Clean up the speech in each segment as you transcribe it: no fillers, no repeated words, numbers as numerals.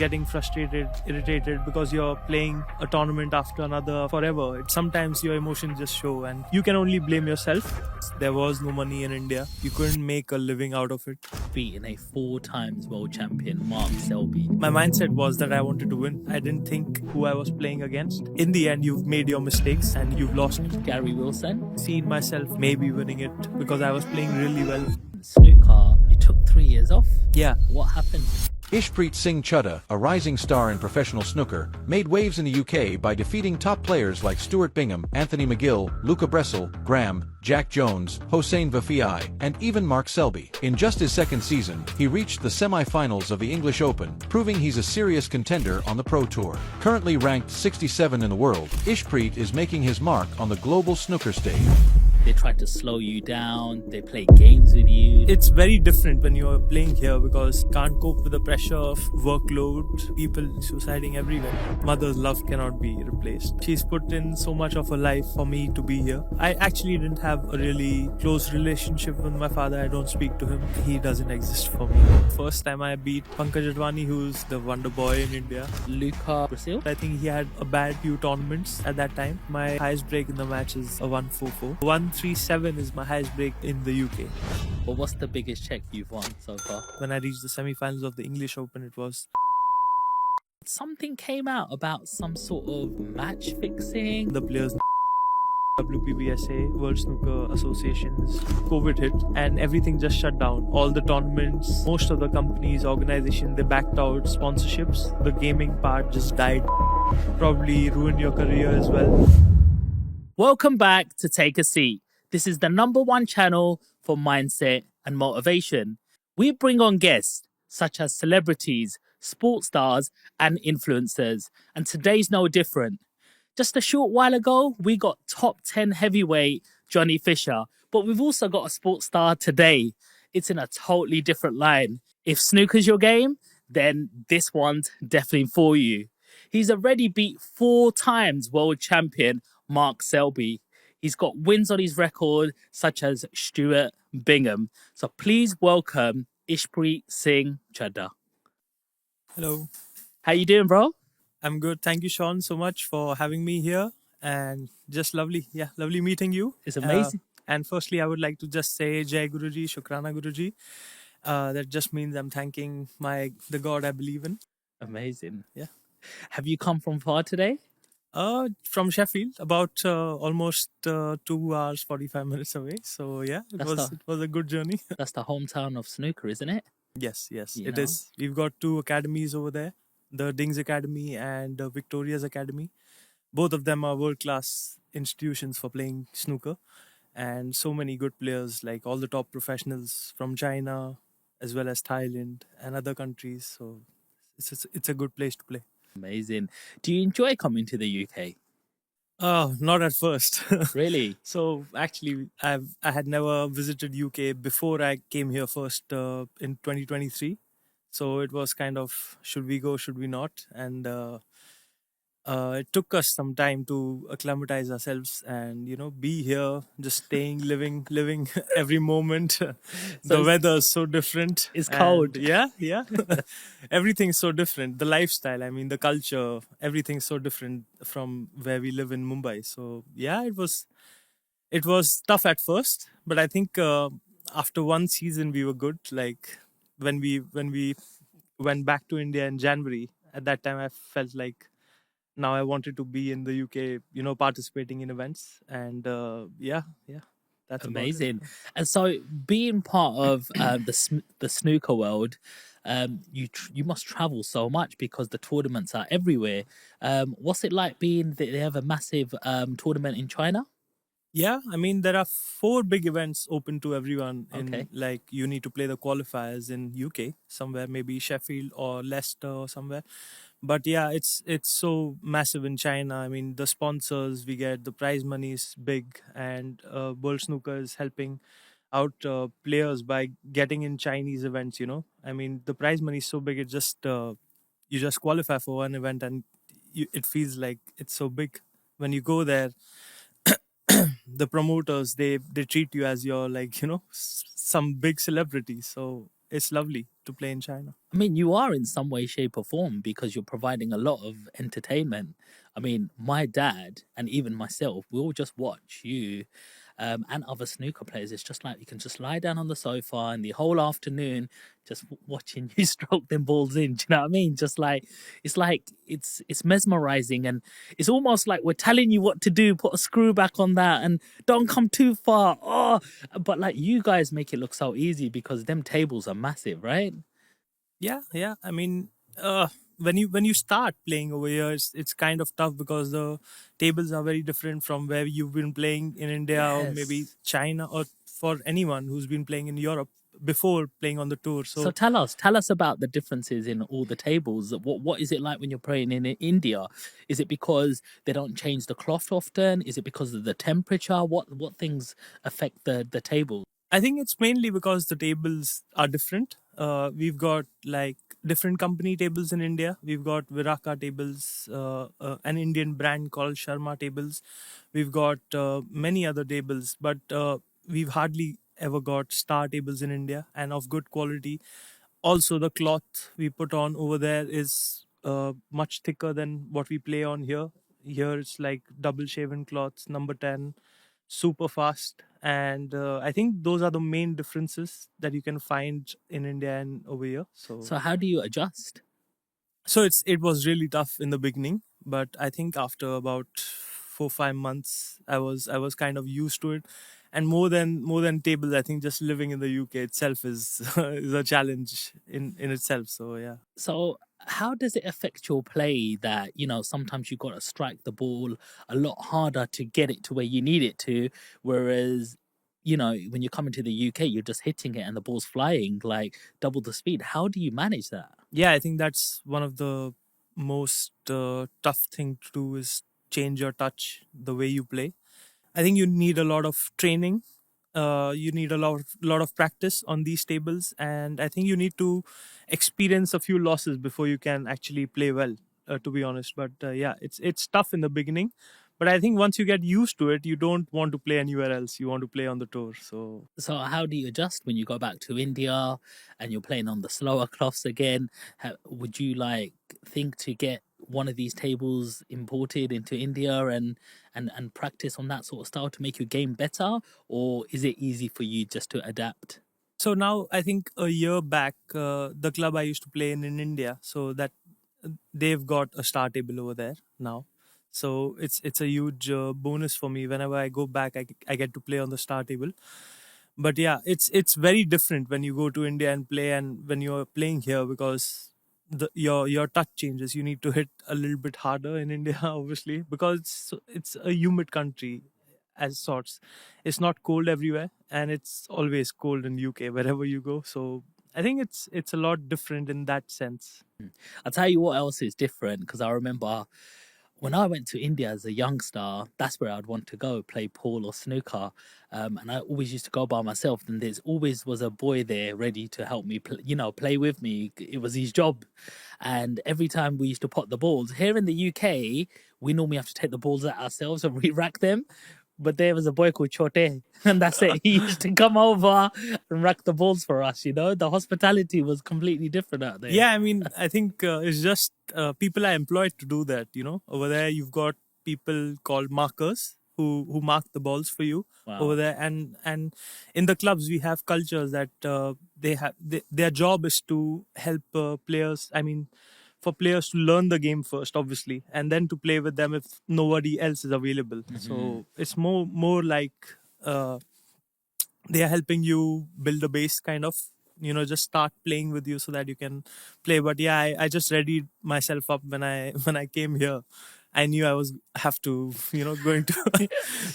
getting frustrated, irritated because you're playing a tournament after another forever. Sometimes your emotions just show and you can only blame yourself. There was no money in India. You couldn't make a living out of it. Beating a 4 times world champion, Mark Selby. My mindset was that I wanted to win. I didn't think who I was playing against. In the end, you've made your mistakes and you've lost. Gary Wilson. Seen myself maybe winning it because I was playing really well. Snooker, you took 3 years off? Yeah. What happened? Ishpreet Singh Chadha, a rising star in professional snooker, made waves in the UK by defeating top players like Stuart Bingham, Anthony McGill, Luca Bressel, Graham, Jack Jones, Hossein Vafiai, and even Mark Selby. In just his second season, he reached the semi-finals of the English Open, proving he's a serious contender on the Pro Tour. Currently ranked 67 in the world, Ishpreet is making his mark on the global snooker stage. They tried to slow you down, they play games with you. It's very different when you're playing here because you can't cope with the pressure of workload, people suiciding everywhere. Mother's love cannot be replaced. She's put in so much of her life for me to be here. I actually didn't have a really close relationship with my father. I don't speak to him. He doesn't exist for me. First time I beat Pankaj Advani, who's the wonder boy in India. Luca Bressel. I think he had a bad few tournaments at that time. My highest break in the match is a 144. 137 is my highest break in the UK. But what's the biggest check you've won so far? When I reached the semi-finals of the English Open, it was... Something came out about some sort of match fixing. The players, WPBSA, World Snooker Associations, COVID hit and everything just shut down. All the tournaments, most of the companies, organizations, they backed out sponsorships. The gaming part just died. Probably ruined your career as well. Welcome back to Take a Seat. This is the #1 channel for mindset and motivation. We bring on guests such as celebrities, sports stars, and influencers. And today's no different. Just a short while ago, we got top 10 heavyweight Johnny Fisher, but we've also got a sports star today. It's in a totally different line. If snooker's your game, then this one's definitely for you. He's already beat 4 times world champion Mark Selby. He's got wins on his record, such as Stuart Bingham. So please welcome Ishpreet Singh Chadha. Hello. How you doing, bro? I'm good. Thank you, Sean, so much for having me here. And just lovely. Yeah, lovely meeting you. It's amazing. And firstly, I would like to just say Jai Guruji, Shukrana Guruji. That just means I'm thanking the God I believe in. Amazing. Yeah. Have you come from far today? From Sheffield, about almost 2 hours, 45 minutes away. So yeah, it was a good journey. That's the hometown of snooker, isn't it? Yes, You it know? is. We've got 2 academies over there, the Dings Academy and Victoria's Academy. Both of them are world-class institutions for playing snooker. And so many good players, like all the top professionals from China, as well as Thailand and other countries. So it's a good place to play. Amazing. Do you enjoy coming to the UK? Oh, not at first. Really? So actually, I had never visited UK before I came here first in 2023. So it was kind of, should we go, should we not? And it took us some time to acclimatize ourselves and, be here, just staying, living every moment. The weather is so different. It's cold. Yeah. Everything's so different. The lifestyle, the culture, everything's so different from where we live in Mumbai. So yeah, it was tough at first, but I think after one season we were good. Like when we went back to India in January, at that time I felt like now I wanted to be in the UK, participating in events. And yeah, that's amazing. And so, being part of the snooker world, you must travel so much because the tournaments are everywhere. What's it like being that they have a massive tournament in China? Yeah, there are 4 big events open to everyone. Okay. Like you need to play the qualifiers in UK somewhere, maybe Sheffield or Leicester or somewhere. But yeah, it's so massive in China. The sponsors we get, the prize money is big, and World Snooker is helping out players by getting in Chinese events. The prize money is so big. It just you just qualify for one event, and it feels like it's so big when you go there. The promoters they treat you as you're some big celebrity. So it's lovely. to play in China. I mean, you are in some way, shape, or form because you're providing a lot of entertainment. I mean, my dad and even myself, we all just watch you and other snooker players. It's just like you can just lie down on the sofa and the whole afternoon just watching you stroke them balls in. Do you know what I mean? Just like it's mesmerizing, and it's almost like we're telling you what to do. Put a screw back on that, and don't come too far. Oh, but like you guys make it look so easy because them tables are massive, right? Yeah, yeah. I mean, when you start playing over here, it's kind of tough because the tables are very different from where you've been playing in India or maybe Yes. China, or for anyone who's been playing in Europe before playing on the tour. So So tell us about the differences in all the tables. What is it like when you're playing in India? Is it because they don't change the cloth often? Is it because of the temperature? What things affect the table? I think it's mainly because the tables are different. We've got like different company tables in India. We've got Viraka tables, an Indian brand called Sharma tables. We've got many other tables, but we've hardly ever got star tables in India and of good quality. Also, the cloth we put on over there is much thicker than what we play on here. Here it's like double shaven cloths, number 10, super fast. And I think those are the main differences that you can find in India and over here. So So how do you adjust? it was really tough in the beginning, but I think after about 4 5 months, I was kind of used to it. And more than tables, I think just living in the UK itself is is a challenge in itself. So yeah. So how does it affect your play that, sometimes you got to strike the ball a lot harder to get it to where you need it to, whereas, when you're coming to the UK, you're just hitting it and the ball's flying like double the speed. How do you manage that? Yeah, I think that's one of the most tough thing to do is change your touch, the way you play. I think you need a lot of training. You need a lot of practice on these tables, and I think you need to experience a few losses before you can actually play well. To be honest, but yeah, it's tough in the beginning. But I think once you get used to it, you don't want to play anywhere else. You want to play on the tour. So So how do you adjust when you go back to India and you're playing on the slower cloths again? Would you like think to get one of these tables imported into India and practice on that sort of style to make your game better, or is it easy for you just to adapt? so now I think a year back, the club I used to play in India, so that they've got a star table over there now. So it's a huge bonus for me. Whenever I go back, I get to play on the star table. But yeah, it's very different when you go to India and play, and when you're playing here, because your touch changes. You need to hit a little bit harder in India, obviously, because it's a humid country as sorts. It's not cold everywhere, and it's always cold in UK wherever you go. So I think it's a lot different in that sense. I'll tell you what else is different because I remember when I went to India as a youngster, that's where I'd want to go play pool or snooker. And I always used to go by myself. And there's always was a boy there ready to help me, play with me. It was his job. And every time we used to pot the balls here in the UK, we normally have to take the balls out ourselves and re-rack them. But there was a boy called Chote, and that's it. He used to come over and rack the balls for us. The hospitality was completely different out there. Yeah, I mean, I think it's just people are employed to do that. Over there you've got people called markers who mark the balls for you over Wow. there, and in the clubs we have cultures that their job is to help players. I mean, for players to learn the game first, obviously, and then to play with them if nobody else is available. Hmm. So it's more like. They are helping you build a base, kind of, just start playing with you so that you can play. But yeah, I just readied myself up when I when I came here. I knew I was have to, going to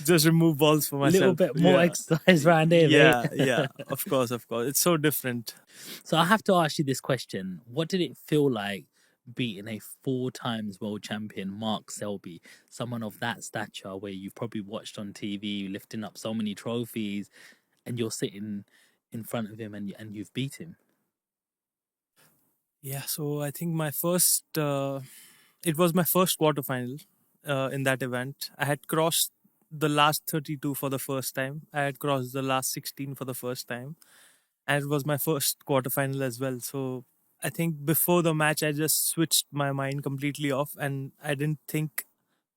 just remove balls for Little myself. bit more Yeah. exercise around here, mate. Yeah, of course, it's so different. So I have to ask you this question. What did it feel like beating a 4 times world champion, Mark Selby, someone of that stature where you've probably watched on TV, lifting up so many trophies, and you're sitting in front of him and you've beat him? Yeah, so I think it was my first quarterfinal in that event. I had crossed the last 32 for the first time. I had crossed the last 16 for the first time. and it was my first quarterfinal as well. So I think before the match, I just switched my mind completely off, and I didn't think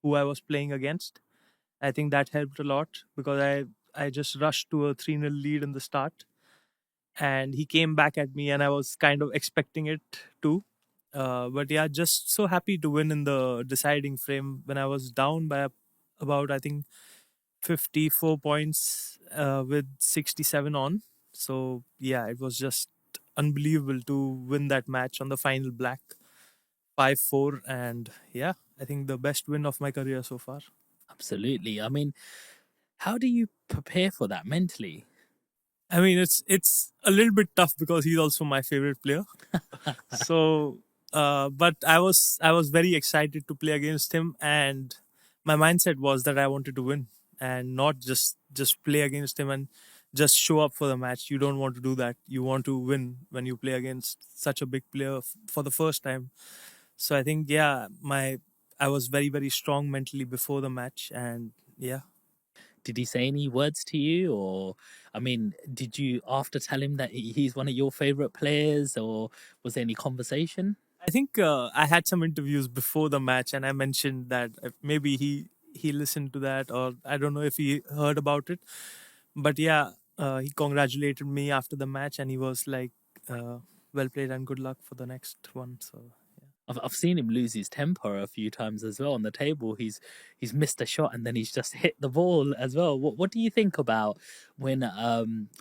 who I was playing against. I think that helped a lot because I just rushed to a 3-0 lead in the start, and he came back at me, and I was kind of expecting it too. But yeah, just so happy to win in the deciding frame when I was down by about, I think, 54 points with 67 on. So yeah, it was just unbelievable to win that match on the final black 5-4. And yeah, I think the best win of my career so far. Absolutely. I mean, how do you prepare for that mentally? I mean, it's a little bit tough because he's also my favorite player. So, but I was very excited to play against him, and my mindset was that I wanted to win and not just play against him and just show up for the match. You don't want to do that. You want to win when you play against such a big player for the first time. So I think yeah, my I was very strong mentally before the match, and yeah. Did he say any words to you, or I mean, did you after tell him that he's one of your favorite players, or was there any conversation? I think I had some interviews before the match, and I mentioned that maybe he listened to that, or I don't know if he heard about it. But yeah, he congratulated me after the match, and he was like, "Well played and good luck for the next one." So I've seen him lose his temper a few times as well on the table. He's missed a shot and then he's just hit the ball as well. What do you think about when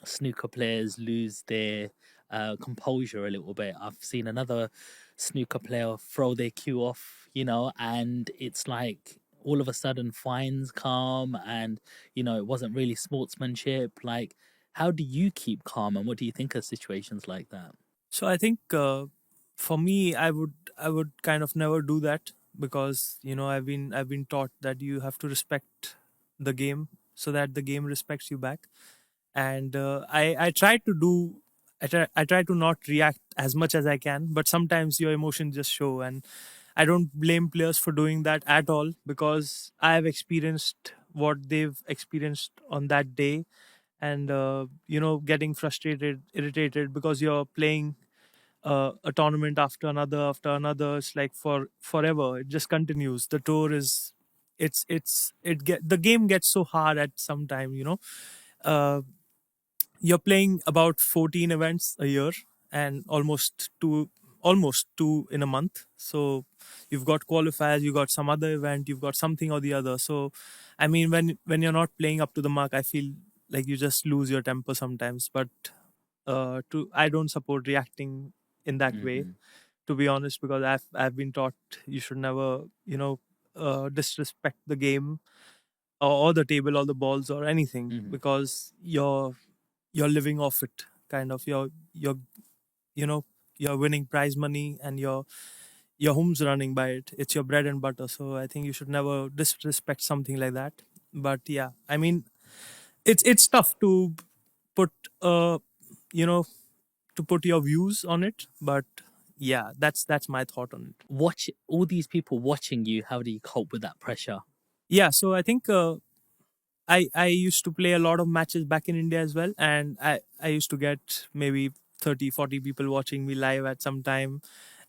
snooker players lose their composure a little bit? I've seen another snooker player throw their cue off, and it's like all of a sudden fines come, and it wasn't really sportsmanship. Like, how do you keep calm, and what do you think of situations like that? so I think for me, I would kind of never do that because I've been taught that you have to respect the game so that the game respects you back. And I try to do I try to not react as much as I can, but sometimes your emotions just show, and I don't blame players for doing that at all because I have experienced what they've experienced on that day, and getting frustrated, irritated because you're playing a tournament after another. It's like for forever. It just continues. The tour is it's it get the game gets so hard at some time. Uh, you're playing about 14 events a year and almost two in a month. So you've got qualifiers, you got some other event, you've got something or the other. So I mean, when you're not playing up to the mark, I feel like you just lose your temper sometimes. But to I don't support reacting in that way, Hmm. to be honest, because I've been taught you should never disrespect the game, or the table or the balls or anything, Hmm. because you're living off it, kind of. You're you know you're winning prize money, and your home's running by it. It's your bread and butter. So I think you should never disrespect something like that. But yeah, I mean, it's tough to put you know to put your views on it. But yeah, that's my thought on it. Watch all these people watching you. How do you cope with that pressure? Yeah, so I think I used to play a lot of matches back in India as well, and I used to get maybe 30-40 people watching me live at some time.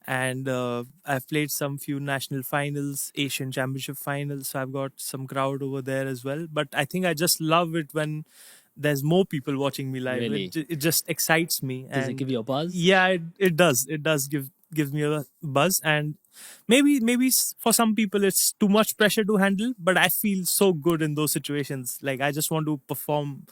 And I've played some few national finals, Asian Championship finals, so I've got some crowd over there as well. But I think I just love it when there's more people watching me live. Really? It just excites me. Does it give And you a buzz? yeah, it does gives me a buzz. And maybe for some people it's too much pressure to handle, but I feel so good in those situations. Like, I just want to perform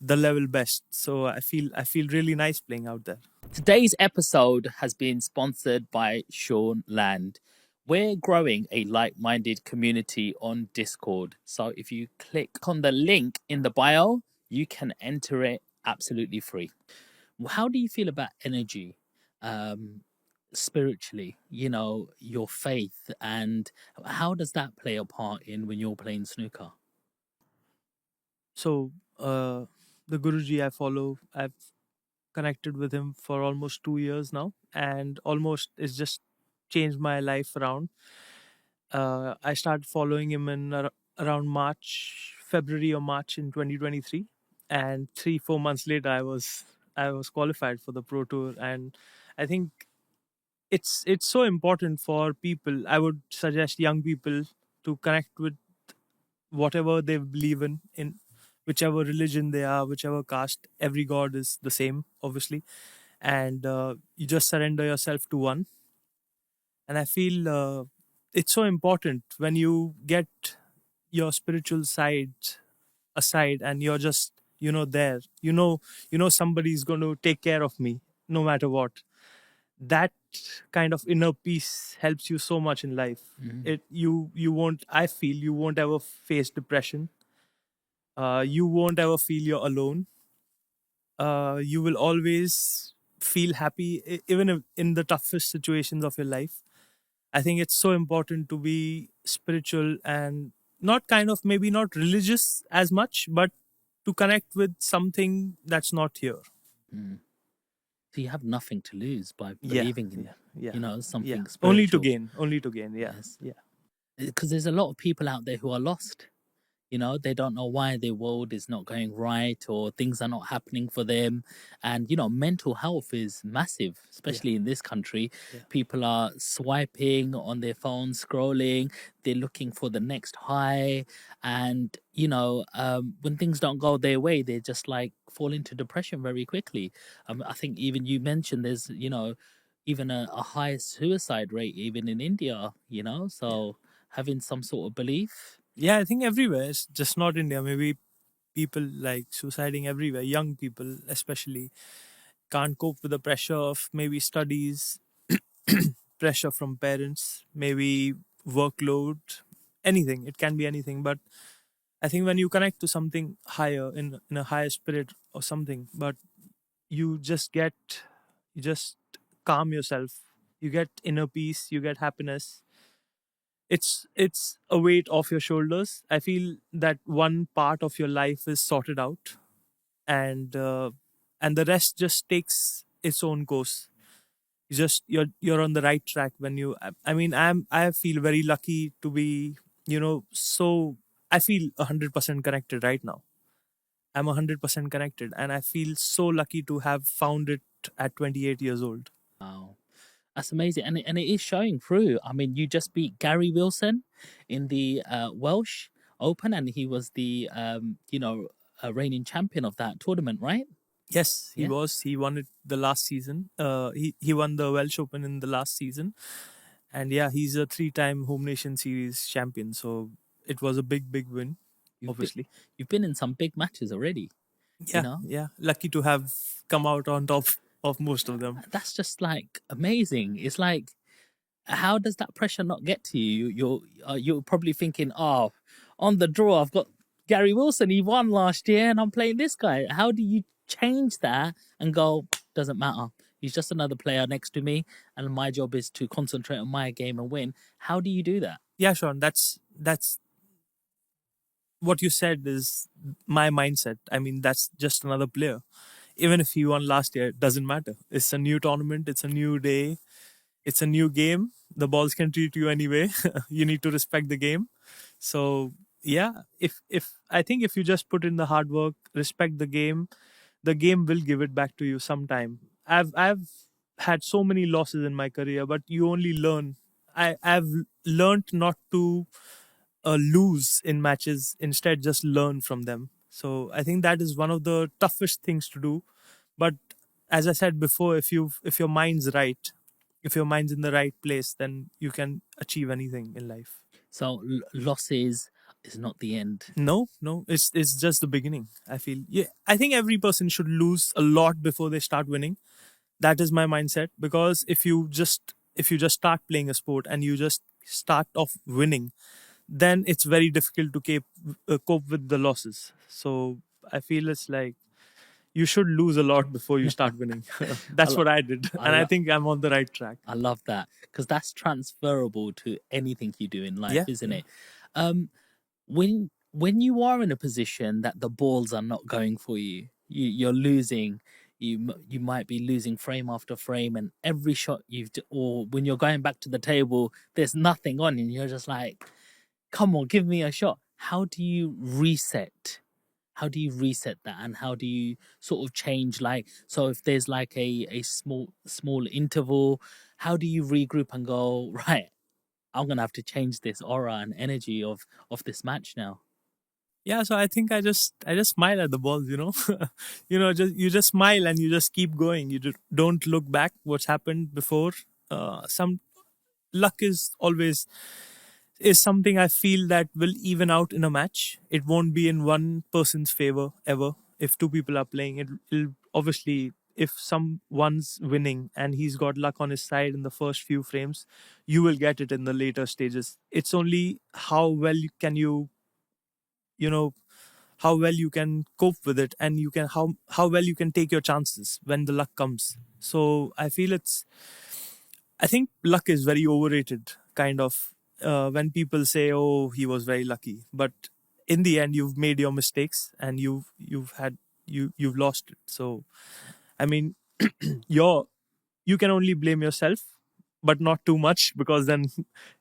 the level best. So I feel really nice playing out there. Today's episode has been sponsored by Sean Land. We're growing a like minded community on Discord. So if you click on the link in the bio, you can enter it absolutely free. How do you feel about energy? Um, Spiritually, your faith, and how does that play a part in when you're playing snooker? So the Guruji I follow, I've connected with him for almost 2 years now, and almost it's just changed my life around. I started following him in around February or March in 2023, and 3-4 months later, I was I was qualified for the Pro Tour, and I think it's so important for people. I would suggest young people to connect with whatever they believe in whichever religion they are, whichever caste. Every god is the same, obviously, and you just surrender yourself to one. And I feel it's so important when you get your spiritual side aside and you're just there, somebody's going to take care of me no matter what. That kind of inner peace helps you so much in life. You won't, I feel, you won't ever face depression. You won't ever feel you're alone. You will always feel happy, even if in the toughest situations of your life. I think it's so important to be spiritual and not kind of, maybe not religious as much, but to connect with something that's not here. Mm. So you have nothing to lose by Yeah, believing in, yeah, yeah. something Only to spiritual. gain, only to gain. Yeah, Yes, yeah, because there's a lot of people out there who are lost. They don't know why their world is not going right or things are not happening for them. And mental health is massive, yeah, especially in this country. yeah. People are swiping on their phones, scrolling, they're looking for the next high. And when things don't go their way, they just like fall into depression very quickly. I think even you mentioned there's even a high suicide rate even in India, so having some sort of belief. Yeah, I think everywhere. It's just not India. Maybe people like suiciding everywhere. Young people, especially, can't cope with the pressure of maybe studies, pressure from parents, maybe workload, anything. It can be anything. But I think when you connect to something higher in a higher spirit or something, but you just get, you just calm yourself. You get inner peace. You get happiness. It's a weight off your shoulders. I feel that one part of your life is sorted out, and the rest just takes its own course. You're on the right track when you. I mean, I feel very lucky to be, so I feel 100% connected right now. I'm 100% connected, and I feel so lucky to have found it at 28 years old. Wow. That's amazing, and it is showing through. I mean, you just beat Gary Wilson in the Welsh Open, and he was the reigning champion of that tournament, right? Yes, he Yeah, was. He won it the last season. He won the Welsh Open in the last season, and yeah, he's a three-time Home Nation Series champion. So it was a big win, you've been obviously. you've been in some big matches already. You Yeah, know, yeah. Lucky to have come out on top of most of them. that's just like amazing. It's like, how does that pressure not get to you? You're probably thinking, oh, on the draw, I've got Gary Wilson. He won last year, and I'm playing this guy. How do you change that and go? Doesn't matter. He's just another player next to me, and my job is to concentrate on my game and win. How do you do that? Yeah, Sean. That's what you said is my mindset. I mean, that's just another player. Even if he won last year, it doesn't matter. It's a new tournament. It's a new day. It's a new game. The balls can treat you anyway. You need to respect the game. So yeah, if I think if you just put in the hard work, respect the game will give it back to you sometime. I've had so many losses in my career, but you only learn. I've learned not to lose in matches. Instead, just learn from them. So I think that is one of the toughest things to do. But as I said before, if your mind's right, if your mind's in the right place, then you can achieve anything in life. So losses is not the end. No, no, it's just the beginning. I feel, yeah. I think every person should lose a lot before they start winning. That is my mindset, because if you just start playing a sport and you just start off winning, then it's very difficult to cope with the losses. So I feel it's like you should lose a lot before you start winning. I, That's lo- what I did, I, and I lo- think I'm on the right track. I love that because that's transferable to anything you do in life, Yeah, isn't yeah. it? Um, when you are in a position that the balls are not going for you, you're losing. You might be losing frame after frame, and every shot or when you're going back to the table, there's nothing on, and you're just like, "Come on, give me a shot." How do you reset? how do you reset that, and how do you sort of change, like, so if there's like a small interval, how do you regroup and go, right, I'm gonna have to change this aura and energy of this match now? Yeah, so I just smile at the balls, just you just smile and you just keep going. You don't look back what's happened before. Some luck is something I feel that will even out in a match. It won't be in one person's favor ever. If two people are playing, it'll obviously, if someone's winning and he's got luck on his side in the first few frames, you will get it in the later stages. It's only how well can you know how well you can cope with it, and you can how well you can take your chances when the luck comes. So I think luck is very overrated, kind of. When people say, "Oh, he was very lucky," but in the end, you've made your mistakes and you've lost it. So I mean, you're you can only blame yourself, but not too much, because then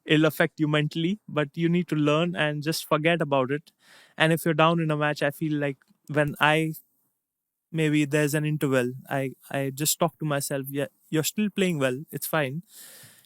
it'll affect you mentally. But you need to learn and just forget about it. And if you're down in a match, I feel like when I maybe there's an interval, I just talk to myself. Yeah, you're still playing well. It's fine.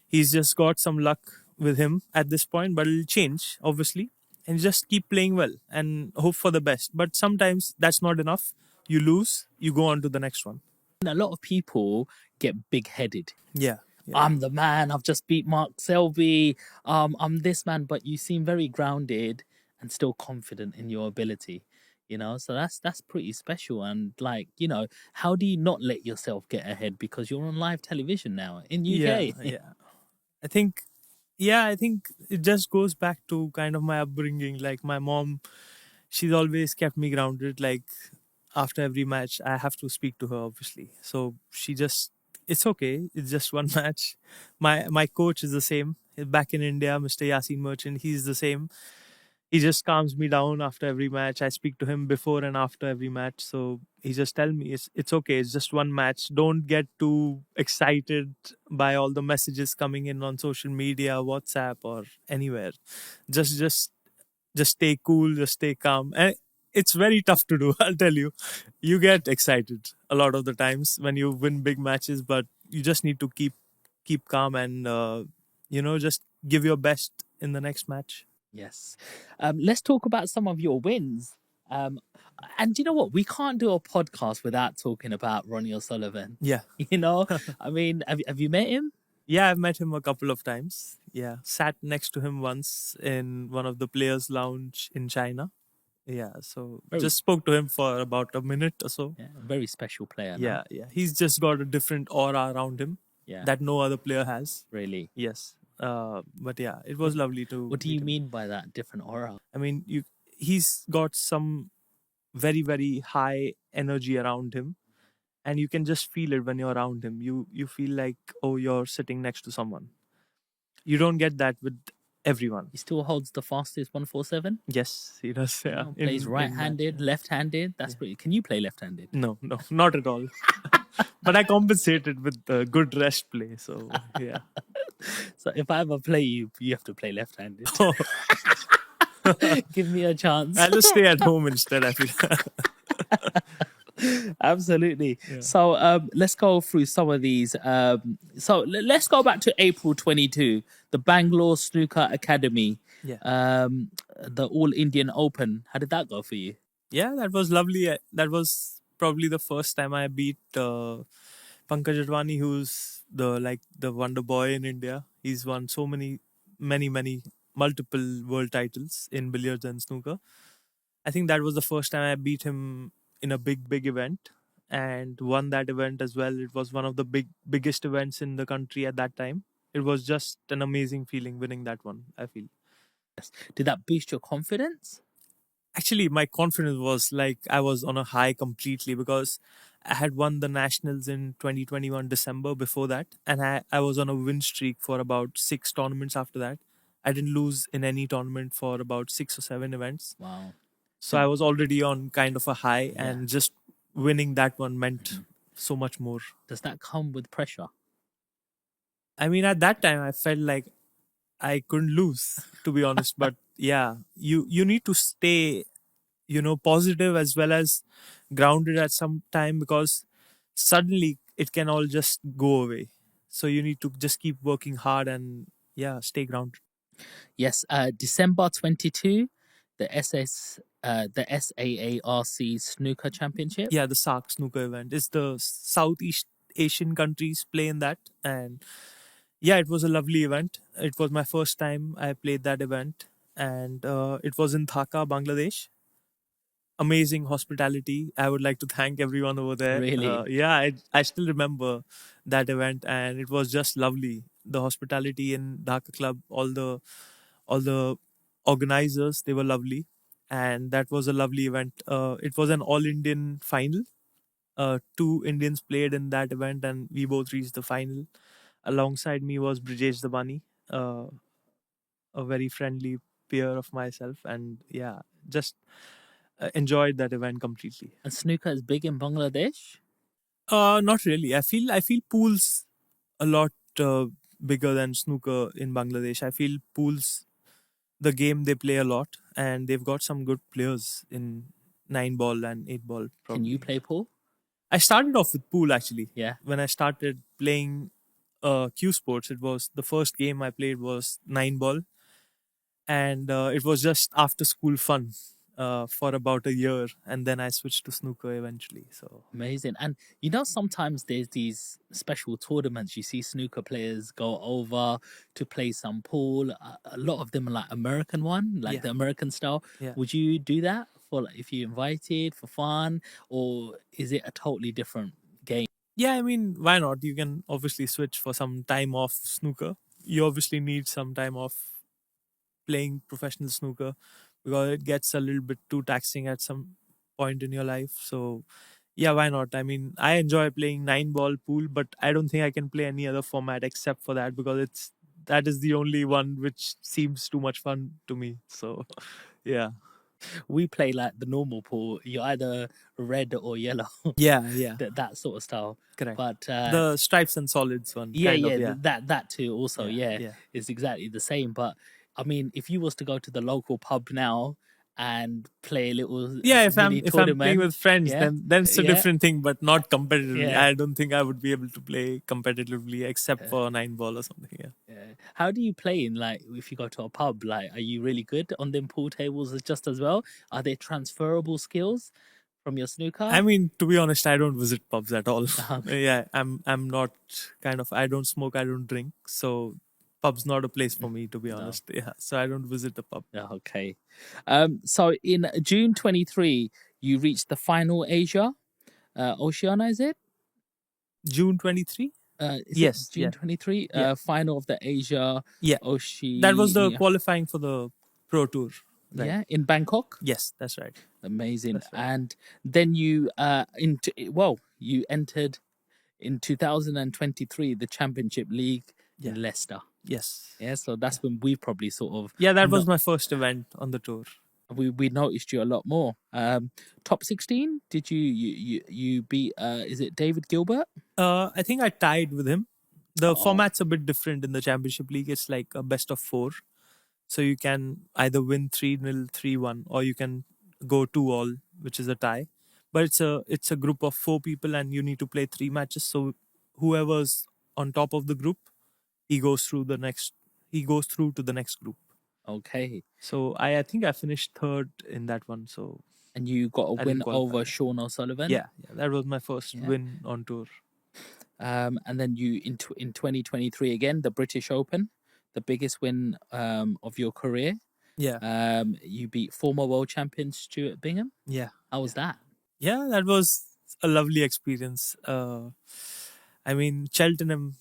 He's just got some luck with him at this point, but it'll change obviously. And just keep playing well and hope for the best. But sometimes that's not enough. You lose, you go on to the next one. And a lot of people get big headed. Yeah, yeah. I'm the man. I've just beat Mark Selby. I'm this man, but you seem very grounded and still confident in your ability. So that's pretty special. And like, how do you not let yourself get ahead, because you're on live television now in Yeah, UK? yeah. I think, yeah, I think it just goes back to kind of my upbringing. Like my mom, she's always kept me grounded. Like after every match, I have to speak to her, obviously. So it's okay. It's just one match. My coach is the same. Back in India, Mr. Yasin Merchant, he's the same. He just calms me down after every match. I speak to him before and after every match. So he just tell me it's okay. It's just one match. Don't get too excited by all the messages coming in on social media, WhatsApp, or anywhere. Just stay cool. Just stay calm. And it's very tough to do. I'll tell you. You get excited a lot of the times when you win big matches, but you just need to keep calm and just give your best in the next match. Yes. Let's talk about some of your wins. Um, and you know what? We can't do a podcast without talking about Ronnie O'Sullivan. Yeah. I mean, have you met him? Yeah, I've met him a couple of times. Yeah, sat next to him once in one of the players' lounge in China. Yeah, so Very, just spoke to him for about a minute or so. yeah, very special player. Yeah, yeah. He's just got a different aura around him Yeah, that no other player has. really. Yes. But yeah, it was lovely to. What do meet you him. mean by that different aura? I mean, he's got some very very high energy around him, and you can just feel it when you're around him. You feel like, oh, you're sitting next to someone. You don't get that with everyone. He still holds the fastest 147. Yes, he does. Yeah, Plays in right-handed, match, left-handed. That's pretty. Can you play left-handed? no, no, not at all. But I compensated with good rest play. So yeah. So if I ever play you, you have to play left-handed. Give me a chance. I'll just stay at home instead. I feel. Absolutely. Yeah. So let's go through some of these. Let's go back to April 22, the Bangalore Snooker Academy, Yeah. the All Indian Open. How did that go for you? Yeah, that was lovely. That was probably the first time I beat Pankaj Advani, who's the wonder boy in India. He's won so many, multiple world titles in billiards and snooker. I think that was the first time I beat him in a big event and won that event as well. It was one of the biggest events in the country at that time. It was just an amazing feeling winning that one, I feel. Did that boost your confidence? Actually, my confidence was like I was on a high completely, because I had won the nationals in 2021 December before that, and I was on a win streak for about 6 tournaments after that. I didn't lose in any tournament for about 6 or 7 events. Wow. So I was already on kind of a high, Yeah. and just winning that one meant so much more. Does that come with pressure? I mean, at that time, I felt like I couldn't lose, to be honest. But yeah, you need to stay positive as well as grounded at some time, because suddenly it can all just go away. So you need to just keep working hard and yeah, stay grounded. Yes, December 22, the SAARC Snooker Championship. Yeah, the SARC snooker event is the Southeast Asian countries play in that. And yeah, it was a lovely event. It was my first time I played that event, and it was in Dhaka, Bangladesh. Amazing hospitality. I would like to thank everyone over there. Really? Yeah, I still remember that event, and it was just lovely. The hospitality in Dhaka Club, all the organizers, they were lovely, and that was a lovely event. It was an all Indian final. Two Indians played in that event, and we both reached the final. Alongside me was Brijesh Dabani, uh, a very friendly peer of myself, and yeah, just enjoyed that event completely. And snooker is big in Bangladesh? Not really. I feel pools a lot bigger than snooker in Bangladesh. I feel pools, the game they play a lot, and they've got some good players in 9 ball and 8 ball Can you probably. play pool? I started off with pool actually. Yeah. When I started playing Q Sports, it was the first game I played was 9 ball, and it was just after school fun for about a year, and then I switched to snooker eventually. So Amazing. And sometimes there's these special tournaments. You see snooker players go over to play some pool. A lot of them are like American one, like yeah, the American style. yeah, Would you do that for like if you invited for fun, or is it a totally different game? yeah. I mean, why not? You can obviously switch for some time off snooker. You obviously need some time off playing professional snooker, because it gets a little bit too taxing at some point in your life. So yeah, why not? I mean, I enjoy playing 9 ball pool, but I don't think I can play any other format except for that, because that is the only one which seems too much fun to me. So yeah. We play like the normal pool. You're either red or yellow, Yeah, yeah, that sort of style. correct. But The stripes and solids one, yeah, kind of, yeah, yeah. that too. Also, Yeah, yeah, yeah. it's exactly the same. But I mean, if you was to go to the local pub now and play a little Yeah, if I'm mini if I'm playing tournament, with friends, yeah, then it's a yeah, different thing, but not competitively. yeah, I don't think I would be able to play competitively except yeah, for 9 ball or something. Yeah. yeah. How do you play in like if you go to a pub? Like, are you really good on them pool tables just as well? Are they transferable skills from your I snooker? mean, to be honest, I don't visit pubs at all. Okay. Yeah, I'm not kind of, I don't smoke, I don't drink, so pub's not a place for me, to be No. honest. Yeah, so I don't visit the pub. Okay. So in June 23, you reached the final Asia, Oceania, is it? June 23. Is it Yes, June yeah, 23? yeah, Final of the Asia yeah. That was the Oceania. qualifying for the pro tour, right? Yeah, in Bangkok. Yes, that's right. Amazing. That's right. And then you you entered in 2023 the Championship League Yeah. in Leicester. Yes. Yeah, so that's when we probably sort of Yeah, that was no, my first event on the tour. we noticed you a lot more. Top 16? Did you beat is it David Gilbert? I think I tied with him. The Oh, format's a bit different in the championship league. It's like a best of four. So you can either win 3-0, 3-1, or you can go 2-all, which is a tie. But it's a group of 4 people, and you need to play 3 matches. So whoever's on top of the group, he goes through the next. He goes through to the next group. okay. So I think I finished third in that one. So And you got a I didn't win qualify. over Sean O'Sullivan. Yeah, yeah, that was my first Yeah. win on tour. And then you in 2023 again the British Open, the biggest win of your career. Yeah, You beat former world champion Stuart Bingham. yeah, How yeah. was that? Yeah, that was a lovely experience. I mean, Cheltenham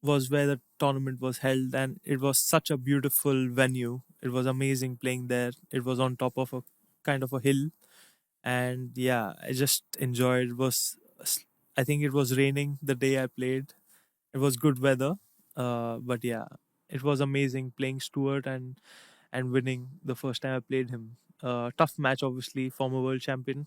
was where the tournament was held, and it was such a beautiful venue. It was amazing playing there. It was on top of a kind of a hill, and yeah, I just enjoyed. I think it was raining the day I played. It was good weather, but yeah, it was amazing playing Stuart and winning the first time I played him. Tough match, obviously, former world champion.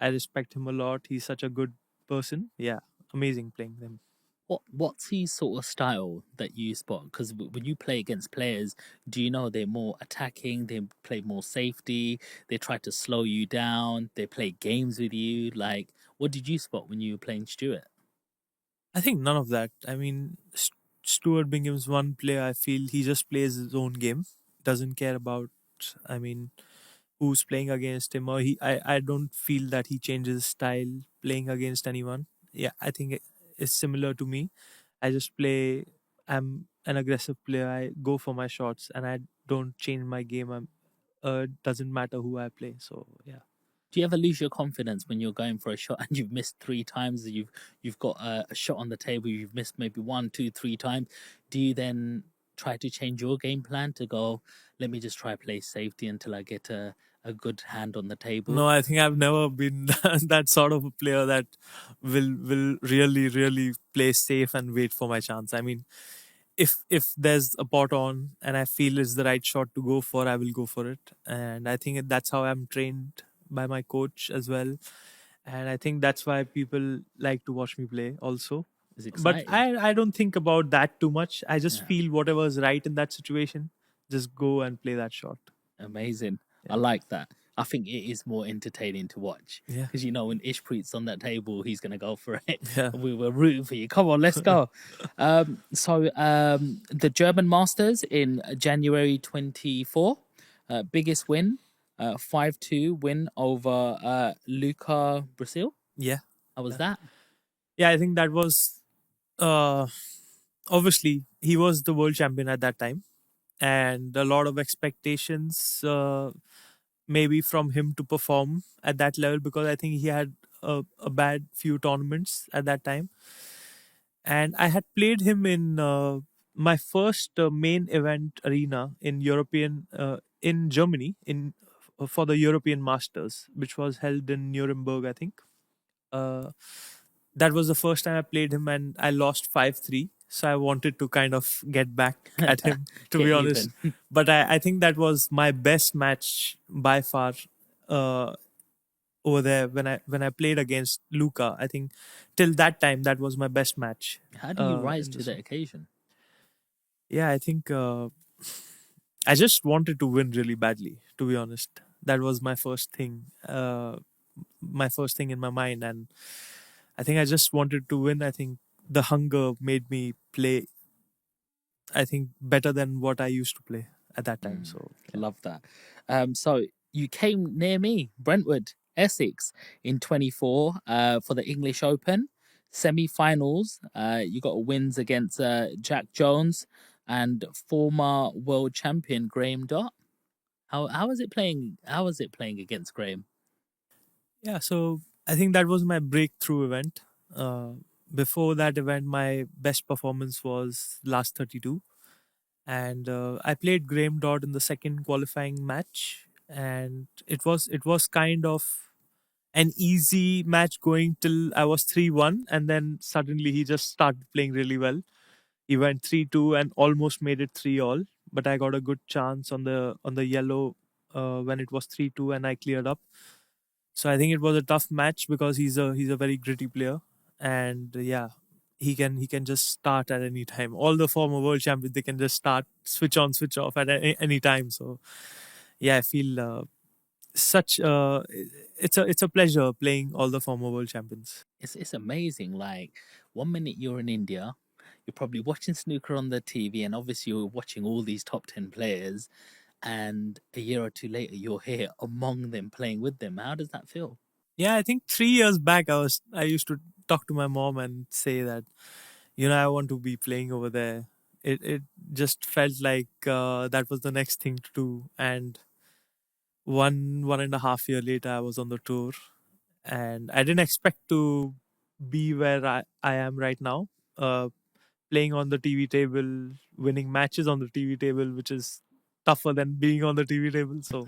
I respect him a lot. He's such a good person. Yeah, amazing playing them. What's his sort of style that you spot? Because when you play against players, do you know they're more attacking, they play more safety, they try to slow you down, they play games with you? Like, what did you spot when you were playing Stuart? I think none of that. I mean, Stuart Bingham's one player. I feel he just plays his own game. Doesn't care about. I mean, who's playing against him, or I don't feel that he changes style playing against anyone. Yeah, I think it's similar to me. I just play. I'm an aggressive player. I go for my shots, and I don't change my game. Doesn't matter who I play. So yeah. Do you ever lose your confidence when you're going for a shot and you've missed three times? You've got a shot on the table. You've missed maybe one, two, three times. Do you then try to change your game plan to go? Let me just try play safety until I get a good hand on the table. No, I think I've never been that sort of a player that will really play safe and wait for my chance. I mean, if there's a pot on and I feel it's the right shot to go for, I will go for it. And I think that's how I'm trained by my coach as well. And I think that's why people like to watch me play also. It's But exciting. I don't think about that too much. I just Yeah. feel whatever's right in that situation, just go and play that shot. Amazing. I Yeah. like that. I think it is more entertaining to watch Yeah. because when Ishpreet's on that table, he's gonna go for it. Yeah. We were rooting for you. Come on, let's go. The German Masters in January 24, biggest win, 5-2 win over Luca Brazil. Yeah. How was that? Yeah, I think that was uh obviously he was the world champion at that time, and a lot of expectations maybe from him to perform at that level, because I think he had a bad few tournaments at that time. And I had played him in my first main event arena in European in Germany in for the European Masters, which was held in Nuremberg, I think. uh, that was the first time I played him, and I lost 5-3. So I wanted to kind of get back at him, to Get be honest. even. But I think that was my best match by far uh, over there when I played against Luca. I think till that time that was my best match How do you rise in to this the one. occasion? Yeah, I think I just wanted to win really badly. To be honest, that was my first thing in my mind, and I think I just wanted to win. I think the hunger made me play, I think, better than what I used to play at that time. Mm, So yeah. love that. So you came near me, Brentwood, Essex, in 24 for the English Open semi-finals. You got wins against Jack Jones and former world champion Graham Dott. How was it playing? How was it playing against Graham? Yeah, so I think that was my breakthrough event. Uh, Before that event, my best performance was last 32, and I played Graham Dodd in the second qualifying match, and it was kind of an easy match going till I was 3-1, and then suddenly he just started playing really well. He went 3-2 and almost made it 3-all, but I got a good chance on the yellow when it was 3-2 and I cleared up. So I think it was a tough match because he's a very gritty player, and yeah, he can just start at any time. All the former world champions, they can just start, switch on, switch off at any time. So yeah, I feel such it's a pleasure playing all the former world champions. It's amazing. Like 1 minute you're in India, you're probably watching snooker on the TV, and obviously you're watching all these top 10 players. And a year or two later, you're here among them, playing with them. How does that feel? Yeah, I think 3 years back I used to talk to my mom and say that, I want to be playing over there. It just felt like that was the next thing to do. And 1.5 year later, I was on the tour, and I didn't expect to be where I am right now. Uh, Playing on the TV table, winning matches on the TV table, which is tougher than being on the TV table. So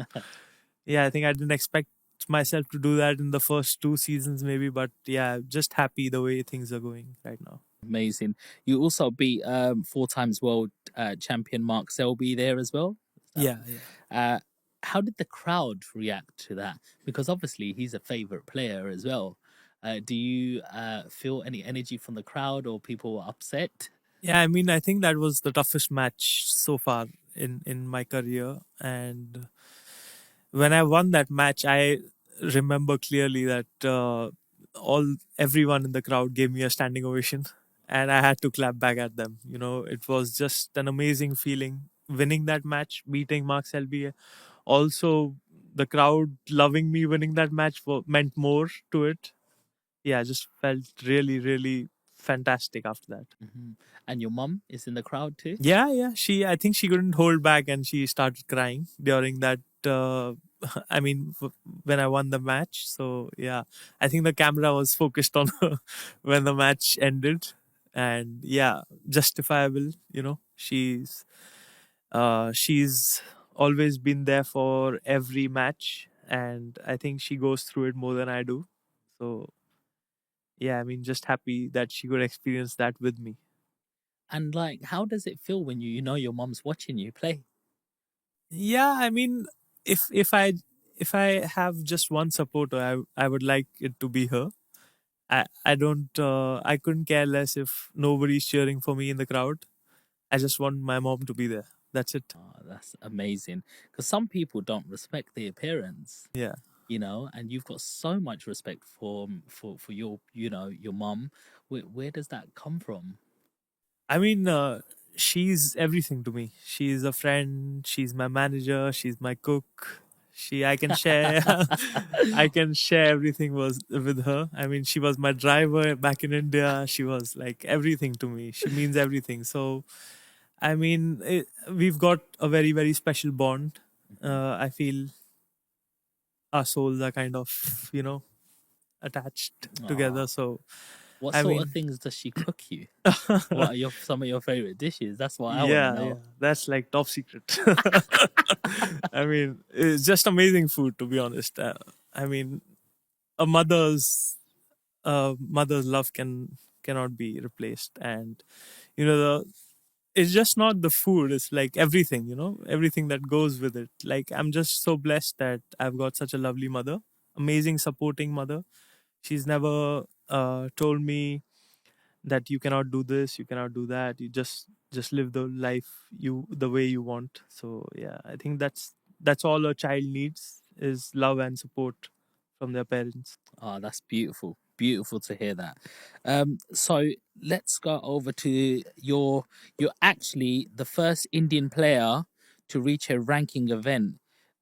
yeah, I think I didn't expect myself to do that in the first 2 seasons, maybe. But yeah, just happy the way things are going right now. Amazing. You also beat 4 times world champion Mark Selby there as well. Yeah, yeah. Uh, how did the crowd react to that? Because obviously he's a favorite player as well. Do you feel any energy from the crowd or people were upset? Yeah, I mean, I think that was the toughest match so far in my career. And when I won that match, I remember clearly that all everyone in the crowd gave me a standing ovation, and I had to clap back at them. You know, it was just an amazing feeling winning that match, beating Mark Selby. Also, the crowd loving me winning that match meant more to it. Yeah, I just felt really, really fantastic after that. Hmm. And your mum is in the crowd too? Yeah, yeah. I think she couldn't hold back and she started crying during that. I mean, when I won the match. So yeah, I think the camera was focused on her when the match ended, and yeah, justifiable. You know, she's always been there for every match, and I think she goes through it more than I do. So yeah, I mean, just happy that she could experience that with me. And like, how does it feel when you know your mum's watching you play? Yeah, I mean, if I have just one supporter, I would like it to be her. I don't I couldn't care less if nobody's cheering for me in the crowd. I just want my mom to be there. That's it. Oh, that's amazing. Because some people don't respect the appearance, Yeah. and you've got so much respect for your your mum. Where does that come from? I mean, she's everything to me. She's a friend. She's my manager. She's my cook. I can share, I can share everything was with her. I mean, she was my driver back in India. She was like everything to me. She means everything. So, I mean, we've got a very, very special bond. Mhm. I feel our souls are kind of, attached Aw. together. So, What I sort of mean, things does she cook you? What are some of your favorite dishes? That's what I want to yeah, yeah, know. that's like top secret. I mean, it's just amazing food, to be honest. I mean, a mother's love cannot be replaced, and you know the it's just not the food, it's like everything, everything that goes with it. Like, I'm just so blessed that I've got such a lovely mother, amazing supporting mother. She's never told me that you cannot do this, you cannot do that. You just live the life the way you want. So yeah, I think that's all a child needs, is love and support from their parents. Oh, that's beautiful. Beautiful to hear that. So let's go over to you're actually the first Indian player to reach a ranking event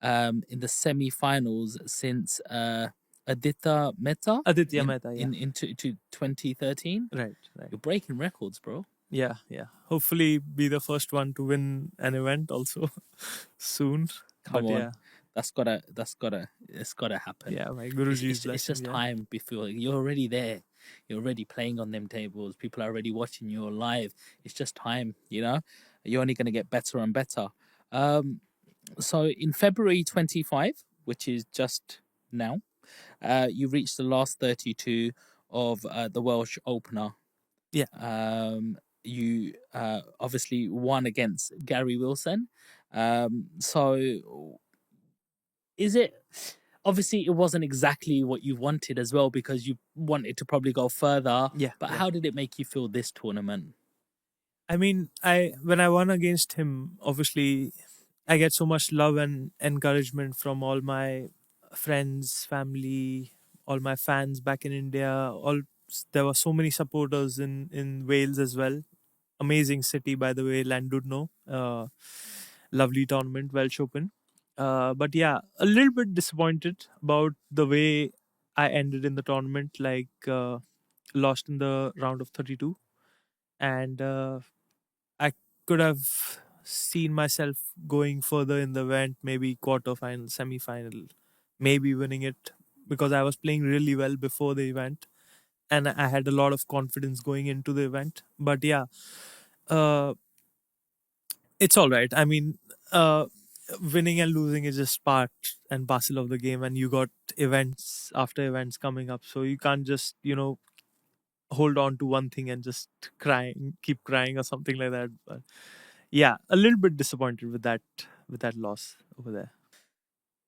in the semi-finals since Aditya Mehta Aditya in Mehta, yeah. to 2013. Right, right. You're breaking records, bro. Yeah, yeah. Hopefully be the first one to win an event also soon. Come But on. yeah, It's gotta happen. yeah, my It's Guruji's it's it's blessing, just yeah. time before you're already there. You're already playing on them tables. People are already watching you live. It's just time. You're only gonna get better and better. Um, so in February 25, which is just now, you reached the last 32 of the Welsh Opener. Yeah. You obviously won against Gary Wilson. So is it obviously it wasn't exactly what you wanted as well because you wanted to probably go further, Yeah, but yeah. how did it make you feel this tournament? I mean, I when I won against him, obviously I get so much love and encouragement from all my friends, family, all my fans back in India. All There were so many supporters in Wales as well. Amazing city, by the way, Landudno. Lovely tournament, Welsh Open. But yeah, a little bit disappointed about the way I ended in the tournament. Like, lost in the round of 32, and I could have seen myself going further in the event, maybe quarterfinal, semi-final, maybe winning it, because I was playing really well before the event and I had a lot of confidence going into the event. But yeah, uh, it's all right. I mean, winning and losing is just part and parcel of the game, and you got events after events coming up, so you can't just hold on to one thing and just keep crying or something like that. But yeah, a little bit disappointed with that loss over there.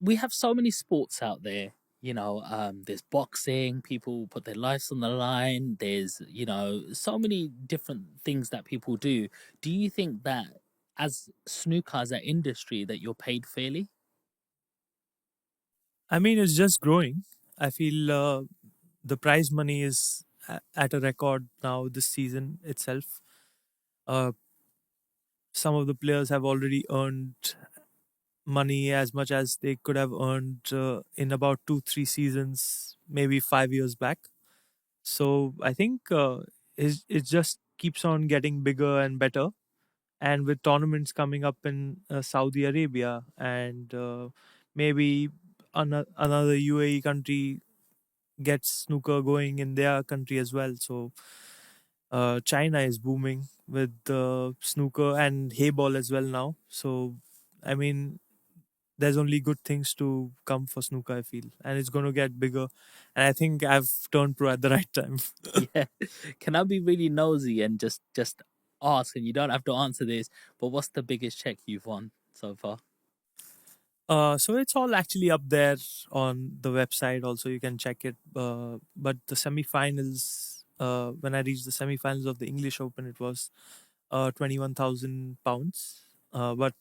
We have so many sports out there. There's boxing, people put their lives on the line. There's, so many different things that people do. Do you think that as snooker as an industry that you're paid fairly? I mean, it's just growing. I feel the prize money is at a record now this season itself. Uh, some of the players have already earned money as much as they could have earned in about 2 3 seasons, maybe 5 years back. So I think it just keeps on getting bigger and better. And with tournaments coming up in Saudi Arabia and maybe another UAE country gets snooker going in their country as well. So China is booming with snooker and hayball as well now. So I mean, there's only good things to come for snooker, I feel, and it's going to get bigger. And I think I've turned pro at the right time. Yeah. Can I be really nosy and just ask, and you don't have to answer this, but what's the biggest check you've won so far? So it's all actually up there on the website. Also, you can check it. But the semi-finals, when I reached the semi-finals of the English Open, it was 21,000 pounds. But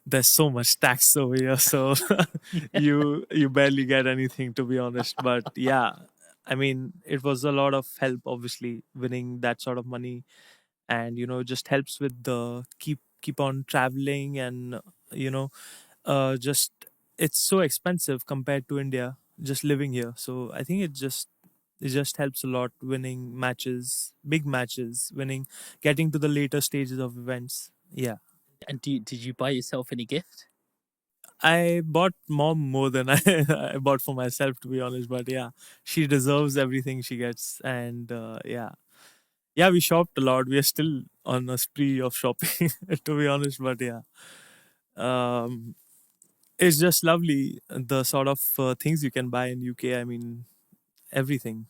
there's so much tax over here, so you barely get anything, to be honest. But yeah, I mean, it was a lot of help, obviously, winning that sort of money, and just helps with the keep on traveling, and you know just it's so expensive compared to India just living here. So I think it just helps a lot winning matches, big matches, winning, getting to the later stages of events. Yeah. And did you buy yourself any gift? I bought mom more than I bought for myself, to be honest. But yeah, she deserves everything she gets, and yeah, we shopped a lot. We are still on a spree of shopping, to be honest. But yeah, um, it's just lovely the sort of things you can buy in UK. I mean, everything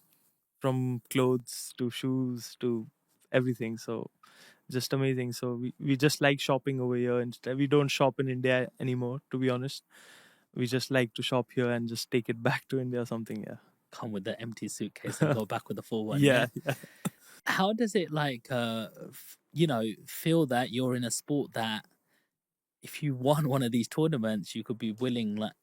from clothes to shoes to everything. So just amazing. So we just like shopping over here instead. We don't shop in India anymore, to be honest. We just like to shop here and just take it back to India or something. Come with the empty suitcase and go back with the full one, Yeah. yeah? Yeah. How does it feel that you're in a sport that if you won one of these tournaments, you could be winning like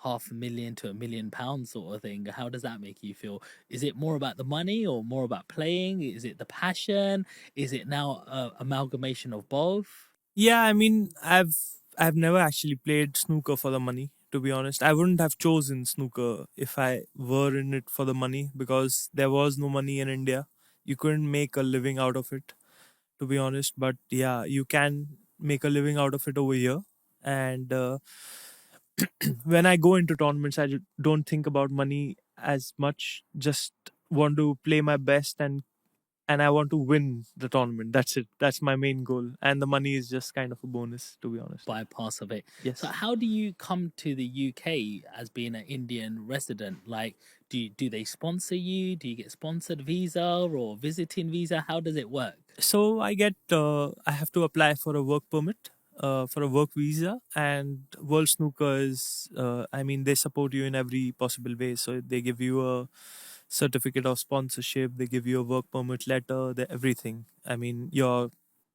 500,000 to £1 million sort of thing? How does that make you feel? Is it more about the money or more about playing? Is it the passion? Is it now a amalgamation of both? Yeah, I mean, I've never actually played snooker for the money, to be honest. I wouldn't have chosen snooker if I were in it for the money, because there was no money in India. You couldn't make a living out of it, to be honest. But yeah, you can make a living out of it over here. And when I go into tournaments, don't think about money as much. Just want to play my best, and I want to win the tournament. That's it. That's my main goal. And the money is just kind of a bonus, to be honest. Bypass of it. So Yes. how do you come to the UK as being an Indian resident? Like, do they sponsor you? Do you get sponsored visa or visiting visa? How does it work? So I have to apply for a work permit, for a work visa, and World Snooker is, I mean, they support you in every possible way. So they give you a certificate of sponsorship, they give you a work permit letter, everything. I mean, you're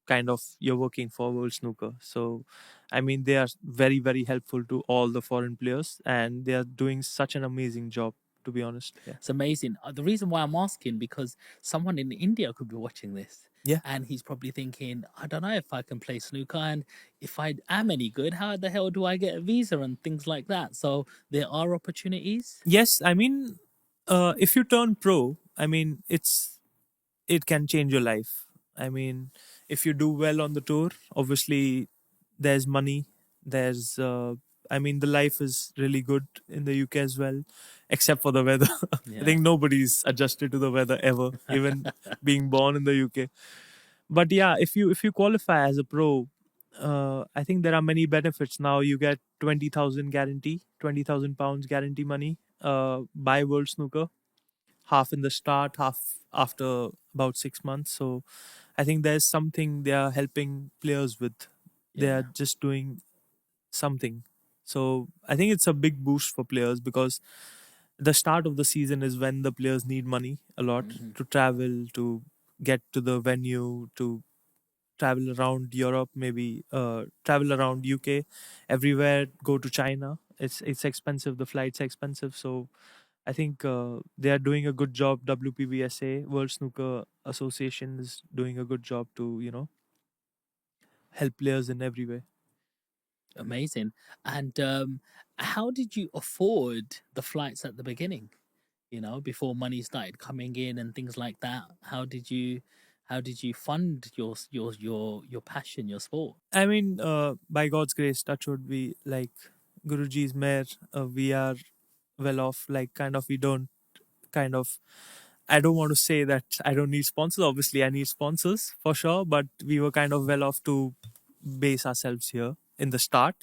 working for World Snooker. So, I mean, they are very, very helpful to all the foreign players, and they are doing such an amazing job, to be honest. Yeah. It's amazing. The reason why I'm asking, because someone in India could be watching this. Yeah. And he's probably thinking, I don't know if I can play snooker, and if I am any good, how the hell do I get a visa and things like that? So there are opportunities. Yes, I mean, if you turn pro, I mean, it can change your life. I mean, if you do well on the tour, obviously there's money. There's, I mean, the life is really good in the UK as well, except for the weather. I think nobody's adjusted to the weather ever, even being born in the UK. But yeah, if you qualify as a pro, I think there are many benefits. Now you get 20,000 guarantee, £20,000 guarantee money by World Snooker, half in the start, half after about 6 months. So I think there's something they are helping players with. They are just doing something. So I think it's a big boost for players because the start of the season is when the players need money a lot Mhm. to travel, to get to the venue, to travel around Europe, maybe travel around UK, everywhere, go to China. It's expensive. The flights are expensive. So I think they are doing a good job. WPBSA, World Snooker Association, is doing a good job to help players in every way. Amazing. And how did you afford the flights at the beginning? You know, before money started coming in and things like that. How did you fund your passion, your sport? I mean, by God's grace, touch would be like Guruji's mayor. We are well off. Like, kind of, we don't kind of. I don't want to say that I don't need sponsors. Obviously, I need sponsors for sure. But we were kind of well off to base ourselves here in the start.